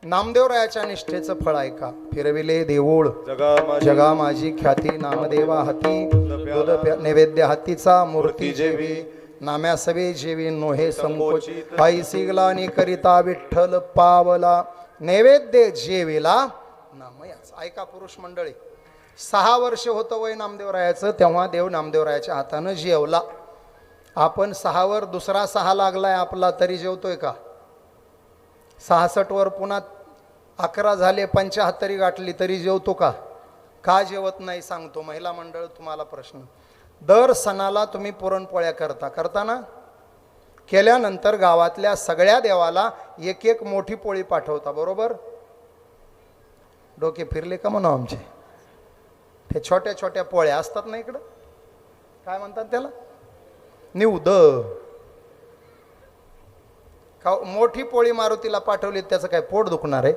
A: नामदेवरायाच्या निष्ठेचं फळ ऐका. फिरविले देऊळ जगा माझी ख्याती, नामदेवा हाती दूध नैवेद्य हातीचा, मूर्ती जेवी नाम्या सवे जेवी नोहे संकोच, आई सिगला नि करिता विठ्ठल पावला, नैवेद्य जेवीला नामयाच. ऐका पुरुष मंडळी, 6 वर्ष होतं वय नामदेवरायाचं, तेव्हा देव नामदेवरायाच्या हातानं जेवला. आपण 6 वर दुसरा 6 लागलाय आपला, तरी जेवतोय का? 66 वर पुन्हा 11 झाले, 75 गाठली, तरी जेवतो का? का जेवत नाही सांगतो. महिला मंडळ, तुम्हाला प्रश्न. दर सणाला तुम्ही पुरणपोळ्या करता ना? केल्यानंतर गावातल्या सगळ्या देवाला एक एक मोठी पोळी पाठवता, बरोबर? डोके फिरले का म्हणा आमचे? ते छोट्या छोट्या पोळ्या असतात ना इकडं, काय म्हणतात त्याला? निवद. मोठी पोळी मारुतीला पाठवली, त्याचं काय पोट दुखणार आहे?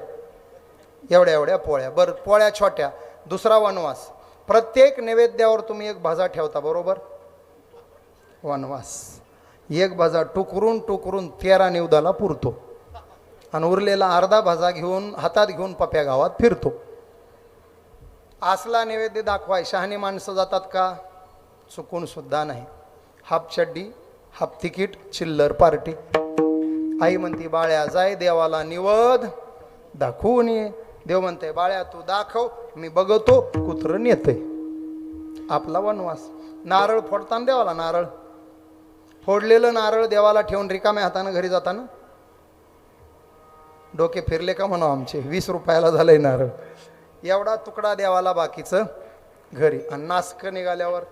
A: एवढ्या एवढ्या पोळ्या. बरं, पोळ्या छोट्या. दुसरा वनवास. प्रत्येक नैवेद्यावर तुम्ही एक भाजा ठेवता, बरोबर? वनवास. एक भाजा टुकरून टुकरून 13 निवदाला पुरतो. आणि उरलेला अर्धा भाजा घेऊन हातात घेऊन पप्या गावात फिरतो. असला नैवेद्य दाखवाय शहाणी माणसं जातात का? चुकून सुद्धा नाही. हाफ चड्डी, हाफ तिकीट, चिल्लर पार्टी. आई म्हणते, बाळ्या जाय देवाला निवद दाखवून ये. देव म्हणते, बाळ्या तू दाखव, मी बघतो, कुत्रं नेतंय. आपला वनवास. नारळ फोडताना देवाला नारळ, फोडलेलं नारळ देवाला ठेवून रिकाम्या हातानं घरी जाताना. डोके फिरले का म्हणा आमचे? 20 रुपयाला झालंय नारळ. एवढा तुकडा देवाला, बाकीचं घरी. आणि नासक निघाल्यावर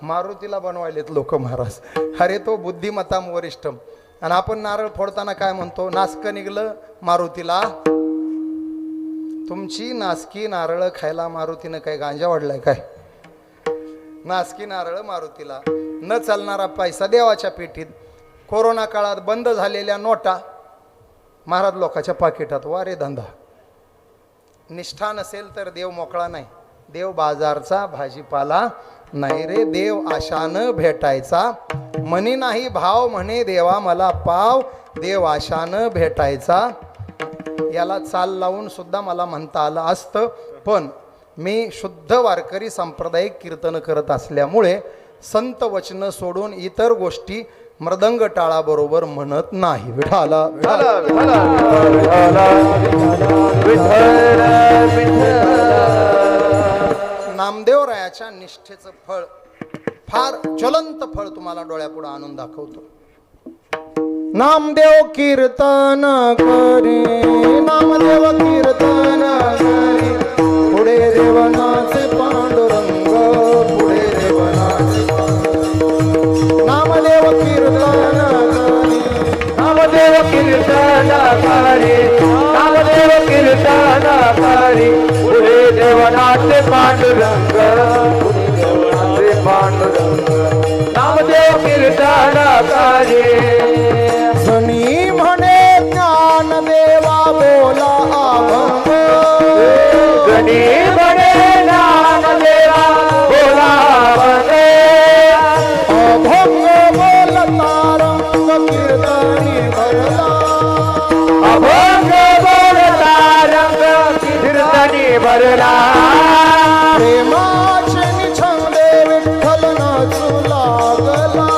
A: मारुतीला बनवायलेत लोक महाराज. अरे तो बुद्धिमत्ताम वरिष्ठम. आणि आपण नारळ फोडताना काय म्हणतो? नासकं निघलं मारुतीला. तुमची नासकी नारळ खायला मारुतीनं काय गांजा वाढलाय काय? नासकी नारळ मारुतीला. न चालणारा पैसा देवाच्या पेटीत. कोरोना काळात बंद झालेल्या नोटा महाराज लोकांच्या पाकिटात. वा रे धंदा. निष्ठा नसेल तर देव मोकळा नाही. देव बाजारचा भाजीपाला नाही रे. देव आशानं भेटायचा. मनी नाही भाव म्हणे देवा मला पाव. देव आशानं भेटायचा. याला चाल लावून सुद्धा मला म्हणता आलं असतं, पण मी शुद्ध वारकरी सांप्रदायिक कीर्तन करत असल्यामुळे संत वचन सोडून इतर गोष्टी मृदंग टाळाबरोबर म्हणत नाही. विठाला नामदेवरायाच्या निष्ठेचं फळ, फार ज्वलंत फळ तुम्हाला डोळ्यापुढे आणून दाखवतो. नामदेव कीर्तन करी, नामदेव कीर्तन करी, पुढे देवनाचे पांडुरंग, पुढे देवनाचे नामदेव कीर्तन करी,
B: नामदेव कीर्तन करी, नामदेव कीर्तन करी, पुढे देवनाचे पांडुरंग, पुढे देवनाचे पांडुरंग, नामदेव कीर्तन करी.
A: सनी म्हणे ज्ञान देवा बोला अभंग,
B: गणी म्हणे ज्ञान देवा बोला
A: अभंग बोलता रंग कीर्तनी भरला,
B: अभंग बोलता रंग कीर्तनी भरला.
A: प्रेमाचे निछंदे विठ्ठल नाचू लागला,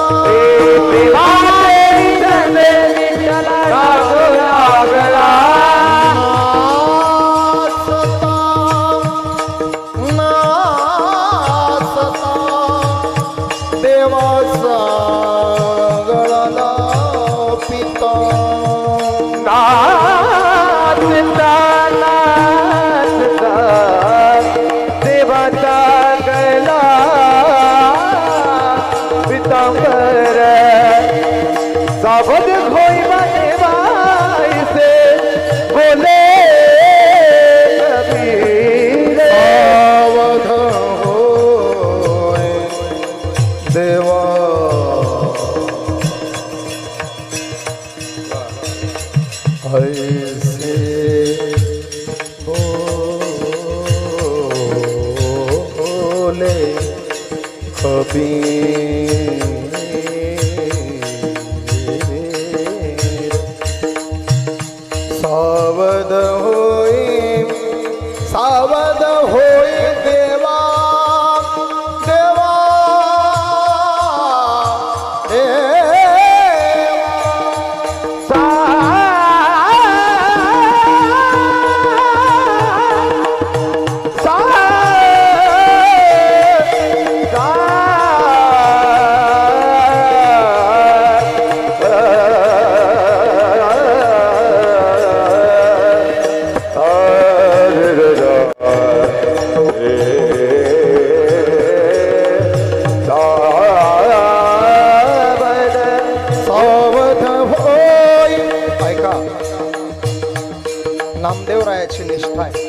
A: देवाचा गळाला पिता,
B: देवाचा गळा पितांबर सावध होई देवा ऐसे बोले कबीर.
A: सावध होय देवा ऐसे बोले कबीर. सावध होई, सावध होई देवा, देवा नामदेवरायाची निष्ठा आहे.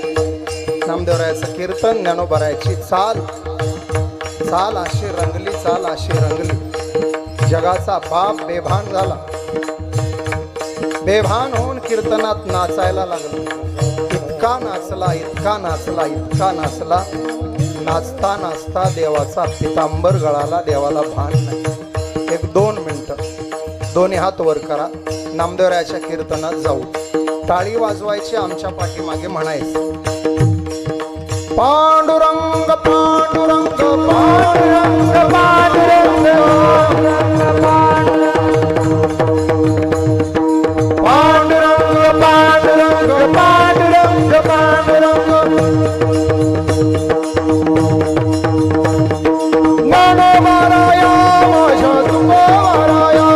A: नामदेवरायाचं कीर्तन, ज्ञानोबरायाची चाल, चाल अशी रंगली, चाल अशी रंगली. जगाचा बाप बेभान झाला. बेभान होऊन कीर्तनात नाचायला लागला. इतका नाचला, इतका नाचला, इतका नाचला. नाचता नाचता देवाचा पितांबर गळाला. देवाला भान नाही. 1-2 मिनिटं दोन्ही हात वर करा. नामदेवरायाच्या कीर्तनात जाऊ. टाळी वाजवायची, आमच्या पाठीमागे म्हणायचं पांडुरंग पांडुरंग पांडुरंग पांडुरंग पांडुरंग पांडुरंग पांडुरंग पांडुरंग ज्ञानोबराया माझ्या तुकोबराया,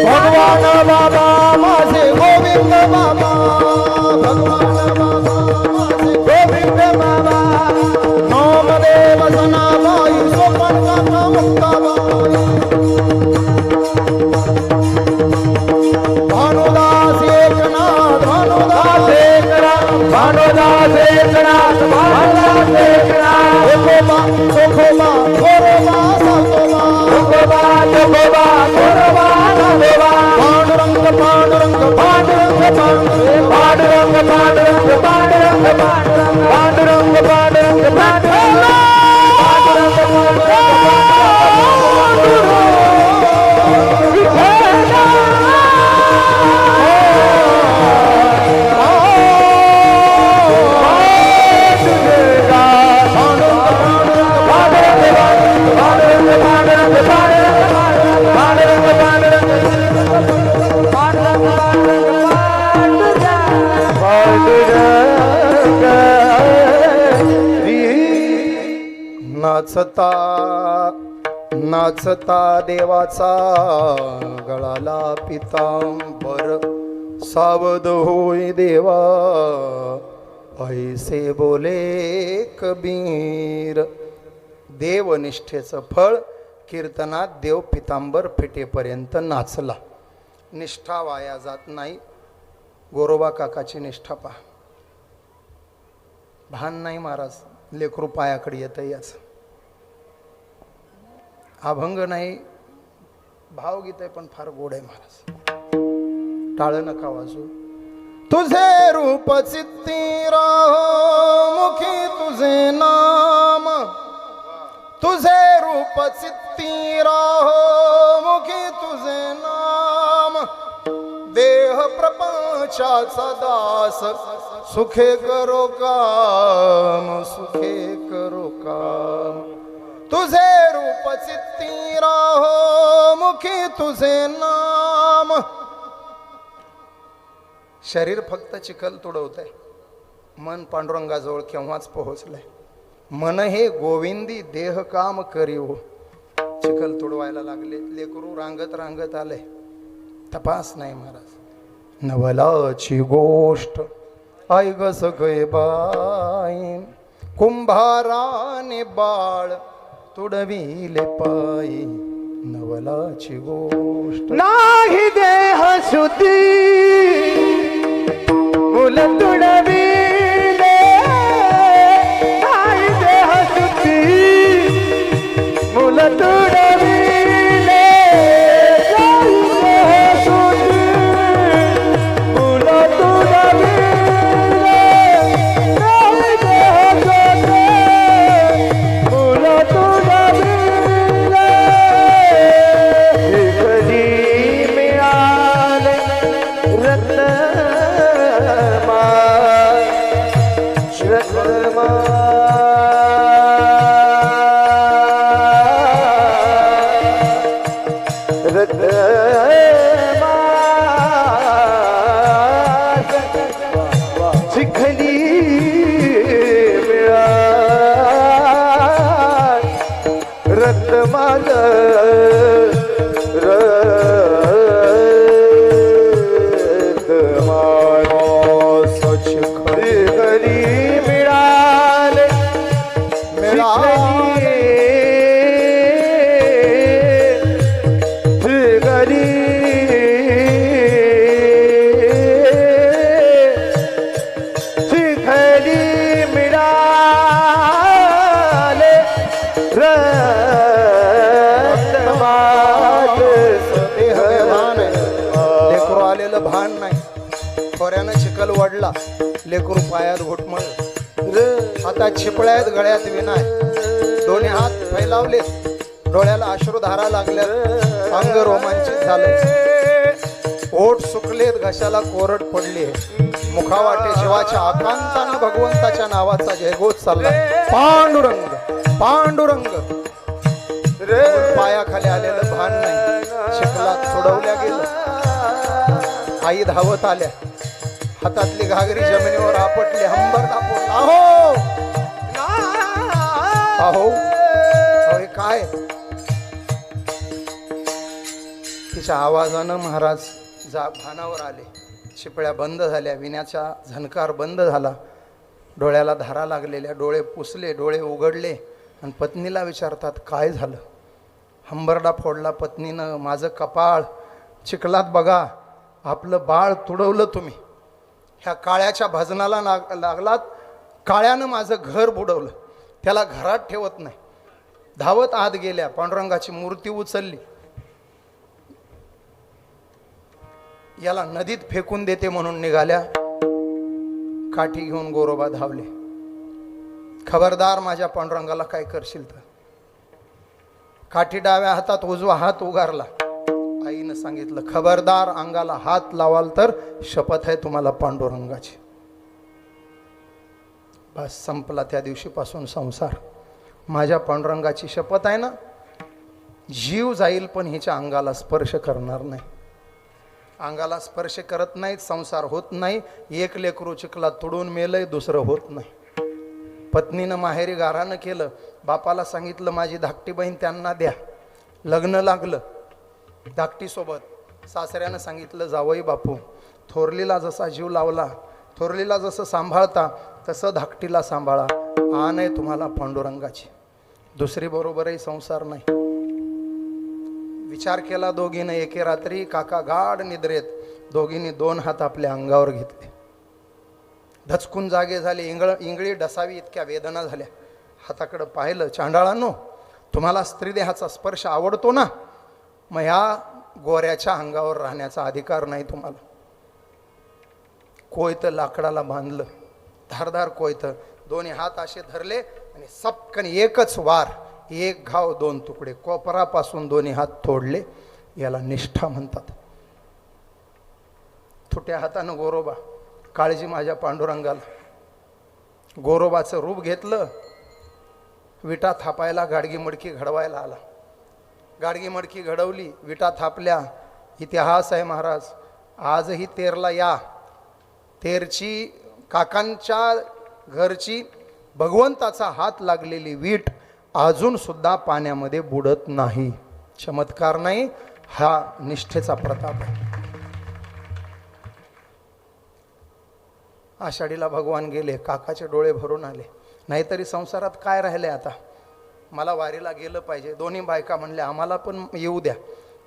A: भगवान बाबा माझे गोविंद बाबा, भगवान बाबा माझे गोविंद बाबा,
B: पांडुरंग पांडुरंग पांडुरंग
A: नाचता नाचता देवाचा गळाला पितांबर सावध होय देवा ऐसे बोले कबीर. देवनिष्ठेचं फळ कीर्तनात देव पितांबर फिटेपर्यंत नाचला. निष्ठा वाया जात नाही. गोरोबा काकाची निष्ठा पहा. भान नाही महाराज, लेकरू पायाकडे येतं याच. अभंग नाही, भावगीत आहे पण फार गोड आहे महाराज. टाळ नका वाजू. तुझे रूप चित्ती राहो मुखी तुझे नाम, तुझे रूप चित्ती राहो मुखी तुझे नाम. देह प्रपंचाचा दास सुखे करो काम, सुखे करो काम. तुझे रूप चित्ती राहो मुखी तुझे नाम. शरीर फक्त चिखल तुडवत आहे, मन पांडुरंगाजवळ केव्हाच पोहोचलंय. मन हे गोविंदी देह काम करीव. चिखल तुडवायला लागले, लेकरू रांगत रांगत आले. तपास नाही महाराज. नवलाची गोष्ट ऐक सगळे बाई, कुंभाराने बाळ तुडविले पायी. नवलाची गोष्ट
B: नाही देह शुद्धी मुल तुडविले, नाही देह शुद्धी मुल तुडविले.
A: भान नाही. खोऱ्यानं चिखल वडला, लेकरू पायात घुटमळ, हातात छिपळ्या आहेत, गळ्यात विना आहे. दोन्ही हात फैलावले, डोळ्याला अश्रुधारा लागल्या, अंग रोमांचित झाले, ओठ सुकलेत, घशाला कोरड पडली. मुखावाटे जीवाच्या आकांतानं भगवंताच्या नावाचा जयघोष चालला. पांडुरंग पांडुरंग. पायाखाली आलेलं भान नाही. चिखलात सोडवल्या गेलं. आई धावत आल्या, हातातली घागरी जमिनीवर आपटली. हंबर दापोल, आहो आहो. हे काय? तिच्या आवाजानं महाराज भानावर आले. शिपळ्या बंद झाल्या, विण्याचा झणकार बंद झाला, डोळ्याला धारा लागलेल्या. डोळे पुसले, डोळे उघडले आणि पत्नीला विचारतात, काय झालं? हंबरडा फोडला पत्नीनं. माझं कपाळ चिखलात बघा, आपलं बाळ तुडवलं तुम्ही. ह्या काळ्याच्या भजनाला लागलात, काळ्यानं माझं घर बुडवलं. त्याला घरात ठेवत नाही. धावत आत गेल्या, पांडुरंगाची मूर्ती उचलली, याला नदीत फेकून देते म्हणून निघाल्या. काठी घेऊन गोरोबा धावले. खबरदार माझ्या पांडुरंगाला काय करशील तर. काठी डाव्या हातात, उजवा हात उगारला. आईनं सांगितलं खबरदार अंगाला हात लावाल तर शपथ आहे तुम्हाला पांडुरंगाची. बस संपला त्या दिवशीपासून संसार. माझ्या पांडुरंगाची शपथ आहे ना, जीव जाईल पण हिच्या अंगाला स्पर्श करणार नाही. अंगाला स्पर्श करत नाहीत, संसार होत नाही. एक लेकरू चिखला तुडून मेलंय, दुसरं होत नाही. पत्नीनं माहेरी गारानं केलं. बापाला सांगितलं माझी धाकटी बहीण त्यांना द्या. लग्न लागलं धाकटीसोबत. सासऱ्यानं सांगितलं जावई बापू, थोरलीला जसा जीव लावला, थोरलीला जसं सांभाळता तसं धाकटीला सांभाळा. आण आहे तुम्हाला पांडुरंगाची, दुसरी बरोबरही संसार नाही. विचार केला दोघीनं. एके रात्री काका गाढ निद्रेत दोघींनी 2 हात आपल्या अंगावर घेतले. धचकून जागे झाले. इंगळी डसावी इतक्या वेदना झाल्या. हाताकडं पाहिलं. चांडाळांनो, तुम्हाला स्त्री देहाचा स्पर्श आवडतो ना, मग ह्या गोऱ्याच्या अंगावर राहण्याचा अधिकार नाही तुम्हाला. कोयतं लाकडाला बांधलं, धारदार कोयतं. दोन्ही हात असे धरले आणि सपकन एकच वार, एक घाव 2 तुकडे. कोपरापासून दोन्ही हात तोडले. याला निष्ठा म्हणतात. थुट्या हातानं गोरोबा, काळजी माझ्या पांडुरंगाला. गोरोबाचं रूप घेतलं. विटा थापायला गाडगी मडकी घडवायला आला. गाडगी मडकी घडवली, विटा थापल्या. इतिहास आहे महाराज. आजही तेरला या तेरची काकांच्या घरची भगवंताचा हात लागलेली वीट अजून सुद्धा पाण्यामध्ये बुडत नाही. चमत्कार नाही, हा निष्ठेचा प्रताप आहे. आषाढीला भगवान गेले. काकाचे डोळे भरून आले. नाहीतरी संसारात काय राहिले आता. मला वारीला गेलं पाहिजे. दोन्ही बायका म्हणल्या आम्हाला पण येऊ द्या,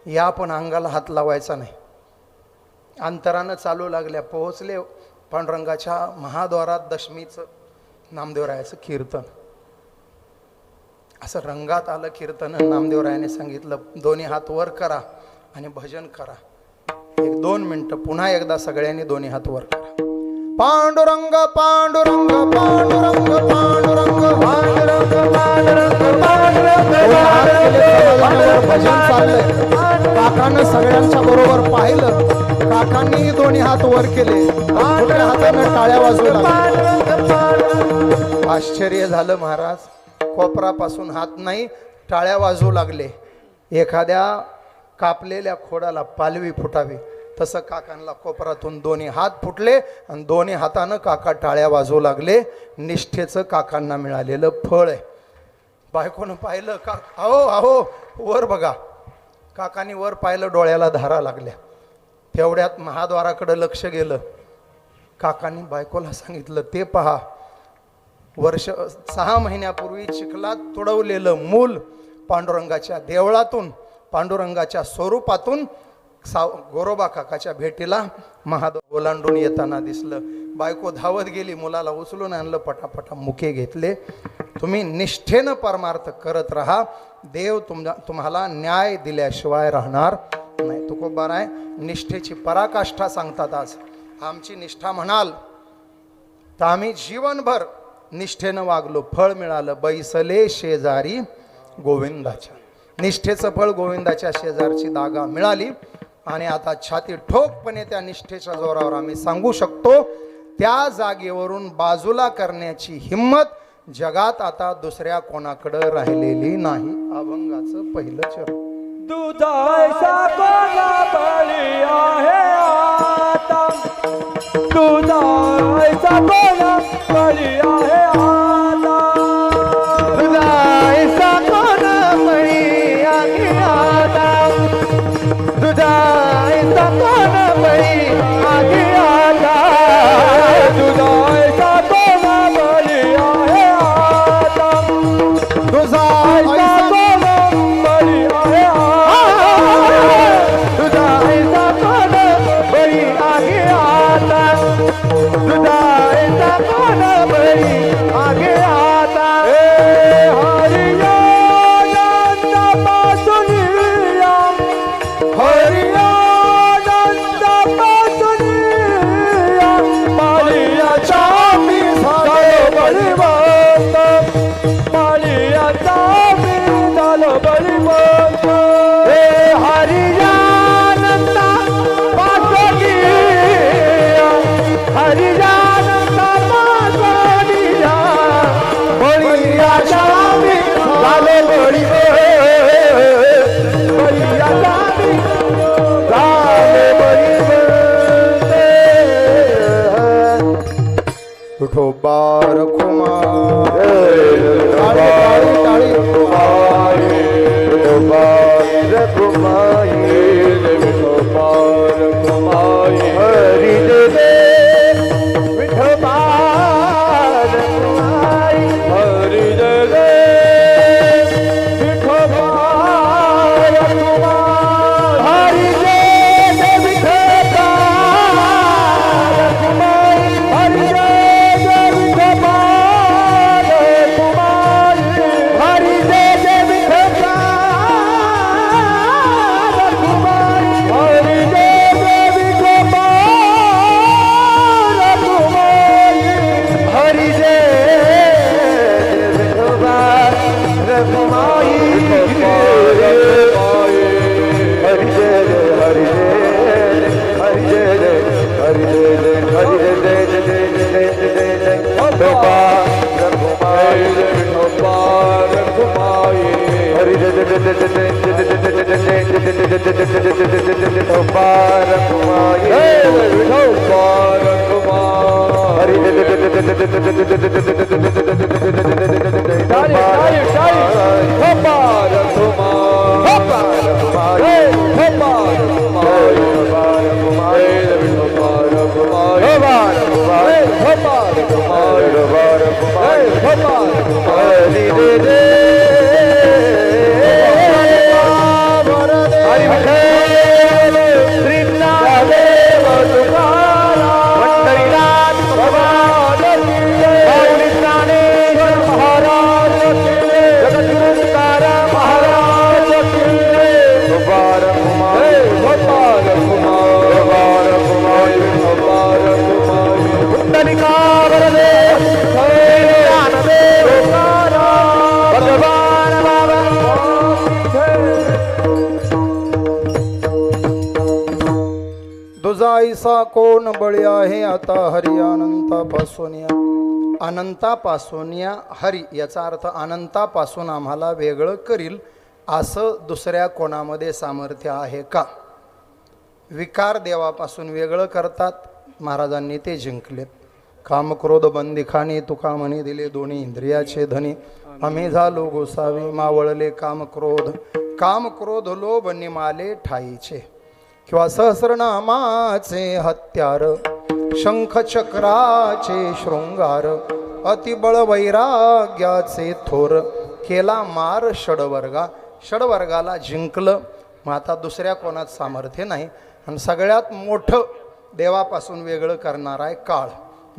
A: या पण अंगाला हात लावायचा नाही. अंतरानं चालू लागल्या. पोहोचले पांडुरंगाच्या महाद्वारात. दशमीचं नामदेवरायाचं कीर्तन असं रंगात आलं. कीर्तन नामदेवरायाने सांगितलं दोन्ही हात वर करा आणि भजन करा. 1-2 मिनिटं पुन्हा एकदा सगळ्यांनी दोन्ही हात वर करा. पांडुरंग पांडुरंग पांडुरंग पांडुरंग पांडुरंग पांडुरंग पांडुरंग भजन चाललंय. काकानं सगळ्यांच्या बरोबर पाहिलं. काकांनी दोन्ही हात वर केले. हातानं टाळ्या वाजवू लागल्या. आश्चर्य झालं महाराज. कोपरापासून हात नाही, टाळ्या वाजवू लागले. एखाद्या कापलेल्या खोडाला पालवी फुटावी तसं काकांना कोपरातून दोन्ही हात फुटले आणि दोन्ही हातानं काका टाळ्या वाजवू लागले. निष्ठेचं काकांना मिळालेलं फळ आहे. बायकोनं पाहिलं का अहो अहो वर बघा. काकांनी वर पाहिलं, डोळ्याला धारा लागल्या. तेवढ्यात महाद्वाराकडे लक्ष गेलं. काकांनी बायकोला सांगितलं ते पहा, 6 महिन्यापूर्वी चिखलात तुडवलेलं मूल पांडुरंगाच्या देवळातून, पांडुरंगाच्या स्वरूपातून गोरोबा काकाच्या भेटीला महादेव ओलांडून येताना दिसलं. बायको धावत गेली, मुलाला उचलून आणलं, पटापटा मुके घेतले. तुम्ही निष्ठेनं परमार्थ करत राहा. देव तुम्हाला न्याय दिल्याशिवाय राहणार नाही. तुकोबाराय निष्ठेची पराकाष्ठा सांगतात. आज आमची निष्ठा म्हणाल तर आम्ही जीवनभर निष्ठेनं वागलो, फळ मिळालं. बैसले शेजारी गोविंदाच्या. निष्ठेचं फळ गोविंदाच्या शेजारची दागा मिळाली. आणि आता छाती ठोकपणे त्या निष्ठेच्या जोरावर आम्ही सांगू शकतो, त्या जागेवरून बाजूला करण्याची हिम्मत जगात आता दुसऱ्या कोणाकडे राहिलेली नाही. अभंगाचं पहिलं चरण.
C: दुधाचा कोणा बळी आहे आता, दुधाचा कोणा बळी आहे आता,
B: दुधाचा कोणा बळी आहे आता, दुधाचा कोणा बळी आहे आता,
C: दुधाचा कोणा बळी आहे आता, दुधाचा कोणा बळी आहे आता,
B: दुधाचा कोणा बळी आहे आता, दुधाचा कोणा बळी आहे आता.
C: हरियानंद पासून
A: विठोबा रखुमा
B: टाळी विठोबा रखुमाई विठोबा रखुमाई हरी दे विठोबा रखुमाई हरी दे विठोबा रखुमाई हरी दे विठोबा रखुमाई हरी दे विठोबा रखुमाई हरी दे विठोबा रखुमाई हरी दे विठोबा रखुमाई हरी दे विठोबा रखुमाई हरी दे हरी दे हरी दे हरी दे विठोबा रखुमाई विठोबा रखुमाई हरी दे विठोबा रखुमाई विठोबा रखुमाई हरी दे
A: दुजाईसा कोण बळी आहे आता हरी अनंतापासून या अनंतापासून या हरी याचा अर्थ अनंतापासून आम्हाला वेगळं करील असं दुसऱ्या कोणामध्ये सामर्थ्य आहे का? विकार देवापासून वेगळं करतात, महाराजांनी ते जिंकलेत. काम क्रोध बंदिखानी तुका म्हणे दिले दोन्ही इंद्रियाचे धनी आम्ही झालो गोसावी मावळले काम क्रोध लोभ निमाले ठाईचे किंवा सहस्रनामाचे हत्यार शंख चक्राचे शृंगार अतिबळ वैराग्याचे थोर केला मार षडवर्गाला जिंकलं. मग आता दुसऱ्या कोणात सामर्थ्य नाही. आणि सगळ्यात मोठं देवापासून वेगळं करणार आहे काळ.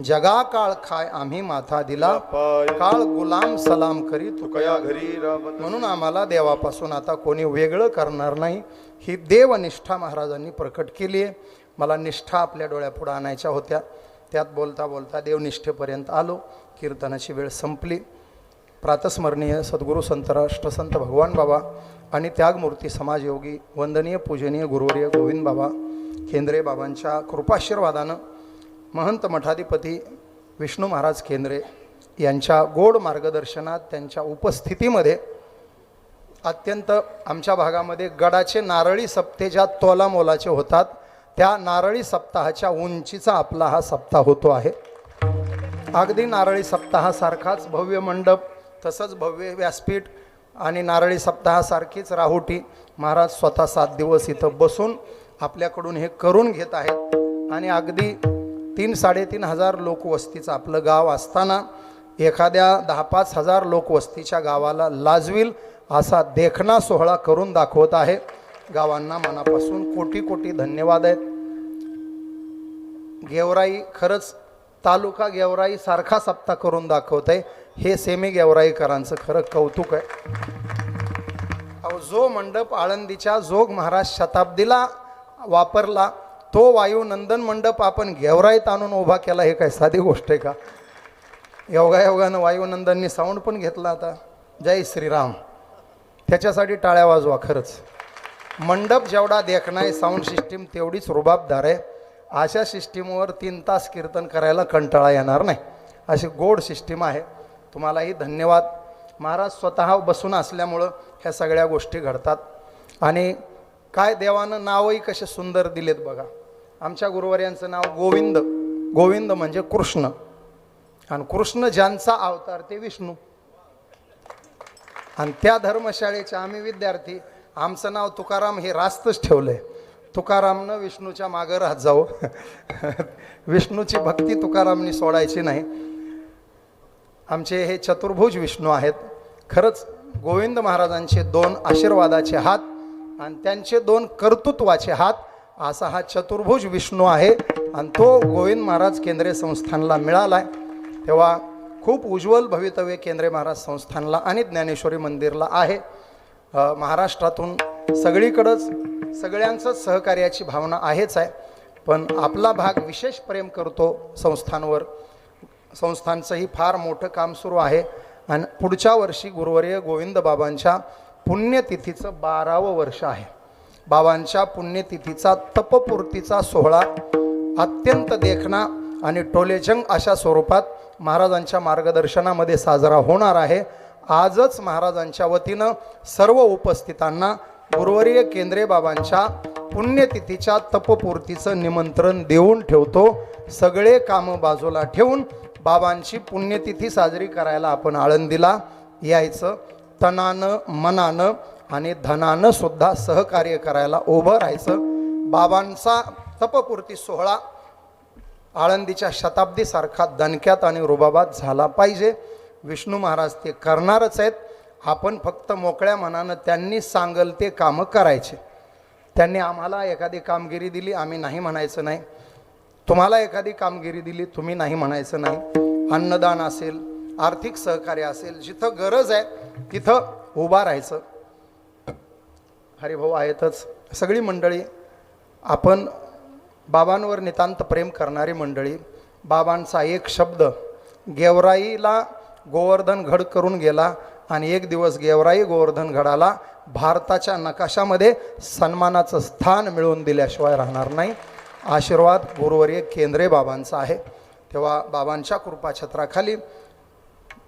A: जगा काळ खाय आम्ही माथा दिला काळ गुलाम सलाम करी तुकया घरी. म्हणून आम्हाला देवापासून आता कोणी वेगळं करणार नाही. ही देवनिष्ठा महाराजांनी प्रकट केली आहे. मला निष्ठा आपल्या डोळ्यापुढे आणायच्या होत्या, त्यात बोलता बोलता देवनिष्ठेपर्यंत आलो. कीर्तनाची वेळ संपली. प्रातस्मरणीय सद्गुरू संत राष्ट्रसंत भगवान बाबा आणि त्यागमूर्ती समाजयोगी वंदनीय पूजनीय गुरुवर्य गोविंद बाबा केंद्रे बाबांच्या कृपाशीर्वादानं महंत मठाधिपती विष्णू महाराज केंद्रे यांच्या गोड मार्गदर्शनात त्यांच्या उपस्थितीमध्ये अत्यंत आमच्या भागामध्ये गडाचे नारळी सप्ते ज्या तोला मोलाचे होतात त्या नारळी सप्ताहाच्या उंचीचा आपला हा सप्ताह होतो आहे. अगदी नारळी सप्ताहासारखाच भव्य मंडप, तसंच भव्य व्यासपीठ आणि नारळी सप्ताहासारखीच राहुटी महाराज स्वतः 7 दिवस इथं बसून आपल्याकडून हे करून घेत आहेत. आणि अगदी 3-3.5 हजार लोकवस्तीचं आपलं गाव असताना एखाद्या 10-5 हजार लोकवस्तीच्या गावाला लाजविल असा देखणा सोहळा करून दाखवत आहे. गावांना मनापासून कोटी कोटी धन्यवाद आहेत. गेवराई खरंच तालुका गेवराई सारखा सप्ताह करून दाखवत आहे. हे सेमी गेवराईकरांचं खरं कौतुक आहे. अहो, जो मंडप आळंदीच्या जोग महाराज शताब्दीला वापरला तो वायुनंदन मंडप आपण गेवराईत आणून उभा केला, हे काय साधी गोष्ट आहे का? योगायोगानं वायुनंदननी साऊंड पण घेतला. आता जय श्रीराम, त्याच्यासाठी टाळ्या वाजवा. खरंच मंडप जेवढा देखणा आहे, साऊंड सिस्टीम तेवढीच रुबाबदार आहे. अशा सिस्टीमवर 3 तास कीर्तन करायला कंटाळा येणार नाही, अशी गोड सिस्टीम आहे. तुम्हालाही धन्यवाद. महाराज स्वतः बसून असल्यामुळं ह्या सगळ्या गोष्टी घडतात. आणि काय देवानं नावही कसे सुंदर दिलेत बघा. आमच्या गुरुवर्यांचं नाव गोविंद. गोविंद म्हणजे कृष्ण आणि कृष्ण ज्यांचा अवतार ते विष्णू. आणि त्या धर्मशाळेचे आम्ही विद्यार्थी, आमचं नाव तुकाराम हे रास्तच ठेवलंय. तुकारामनं विष्णूच्या मागं राहत जाऊ. विष्णूची भक्ती तुकारामनी सोडायची नाही. आमचे हे चतुर्भुज विष्णू आहेत. खरंच गोविंद महाराजांचे 2 आशीर्वादाचे हात आणि त्यांचे 2 कर्तृत्वाचे हात असा हा चतुर्भुज विष्णू आहे. आणि तो गोविंद महाराज केंद्रीय संस्थानला मिळालाय. तेव्हा खूप उज्ज्वल भवितव्य केंद्रीय महाराज संस्थानला आणि ज्ञानेश्वरी मंदिरला आहे. महाराष्ट्रातून सगळीकडंच सगळ्यांचंच सहकार्याची भावना आहेच आहे. पण आपला भाग विशेष प्रेम करतो संस्थांवर. संस्थांचंही फार मोठं काम सुरू आहे. आणि पुढच्या वर्षी गुरुवर्य गोविंद बाबांच्या पुण्यतिथीचं 12वं वर्ष आहे. बाबांच्या पुण्यतिथीचा तपपूर्तीचा सोहळा अत्यंत देखणा आणि टोलेजंग अशा स्वरूपात महाराजांच्या मार्गदर्शनामध्ये साजरा होणार आहे. आजच महाराजांच्या वतीनं सर्व उपस्थितांना गुरुवर्य केंद्रे बाबांच्या पुण्यतिथीच्या तपपूर्तीचं निमंत्रण देऊन ठेवतो. सगळे कामं बाजूला ठेवून बाबांची पुण्यतिथी साजरी करायला आपण आळंदीला यायचं. तनानं मनानं आणि धनानं सुद्धा सहकार्य करायला उभं राहायचं. बाबांचा तपपूर्ती सोहळा आळंदीच्या शताब्दीसारखा दणक्यात आणि रुबाबात झाला पाहिजे. विष्णू महाराज ते करणारच आहेत. आपण फक्त मोकळ्या मनानं त्यांनी सांगल ते कामं करायचे. त्यांनी आम्हाला एखादी कामगिरी दिली, आम्ही नाही म्हणायचं नाही. तुम्हाला एखादी कामगिरी दिली, तुम्ही नाही म्हणायचं नाही. अन्नदान असेल, आर्थिक सहकार्य असेल, जिथं गरज आहे तिथं उभा राहायचं. हरिभाऊ आहेतच, सगळी मंडळी आपण बाबांवर नितांत प्रेम करणारी मंडळी. बाबांचा एक शब्द गेवराईला गोवर्धन घड करून गेला आणि एक दिवस गेवराई गोवर्धन घडाला भारताच्या नकाशामध्ये सन्मानाचं स्थान मिळवून दिल्याशिवाय राहणार नाही. आशीर्वाद गुरुवर्य केंद्रे बाबांचा आहे. तेव्हा बाबांच्या कृपाछत्राखाली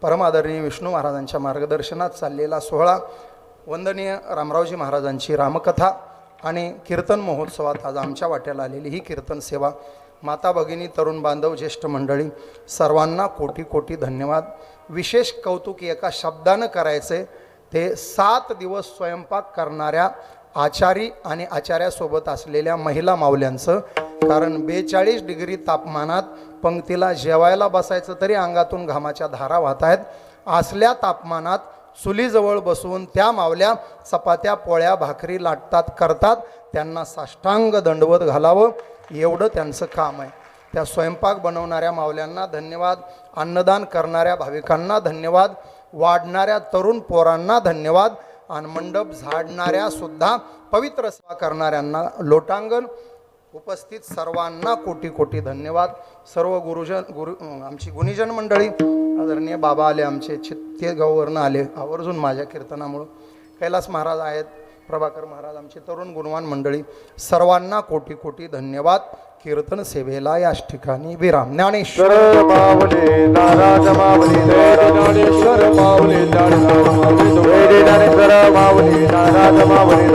A: परमादरणीय विष्णू महाराजांच्या मार्गदर्शनात चाललेला सोहळा, वंदनीय रामरावजी महाराजांची रामकथा आणि कीर्तन महोत्सवात आज आमच्या वाट्याला आलेली ही कीर्तन सेवा, माता भगिनी, तरुण बांधव, ज्येष्ठ मंडळी सर्वांना कोटी कोटी धन्यवाद. विशेष कौतुक एका शब्दानं करायचे ते 7 दिवस स्वयंपाक करणाऱ्या आचारी आणि आचार्यासोबत असलेल्या महिला माऊल्यांचं. कारण 42 डिग्री तापमानात पंक्तीला जेवायला बसायचं तरी अंगातून घामाच्या धारा वाहत आहेत. असल्या तापमानात चुलीजवळ बसवून त्या मावल्या चपात्या, पोळ्या, भाकरी लाटतात करतात. त्यांना साष्टांग दंडवत घालावं एवढं त्यांचं काम आहे. त्या स्वयंपाक बनवणाऱ्या मावल्यांना धन्यवाद, अन्नदान करणाऱ्या भाविकांना धन्यवाद, वाढणाऱ्या तरुण पोरांना धन्यवाद आणि मंडप झाडणाऱ्या सुद्धा पवित्र सेवा करणाऱ्यांना, लोटांगण उपस्थित सर्वांना कोटी कोटी धन्यवाद. सर्व आमची गुणीजन मंडळी, आदरणीय बाबा आले आमचे, चित्तेगाववरनं आले आवर्जून माझ्या कीर्तनामुळं. कैलास महाराज आहेत, प्रभाकर महाराज, आमची तरुण गुणवान मंडळी सर्वांना कोटी कोटी धन्यवाद. कीर्तन सेवेला याच ठिकाणी विराम. ज्ञानेश्वर
B: माऊली नाराज माऊली
C: ज्ञानेश्वर माऊली ज्ञानेश्वर
B: माऊली नाराज माऊली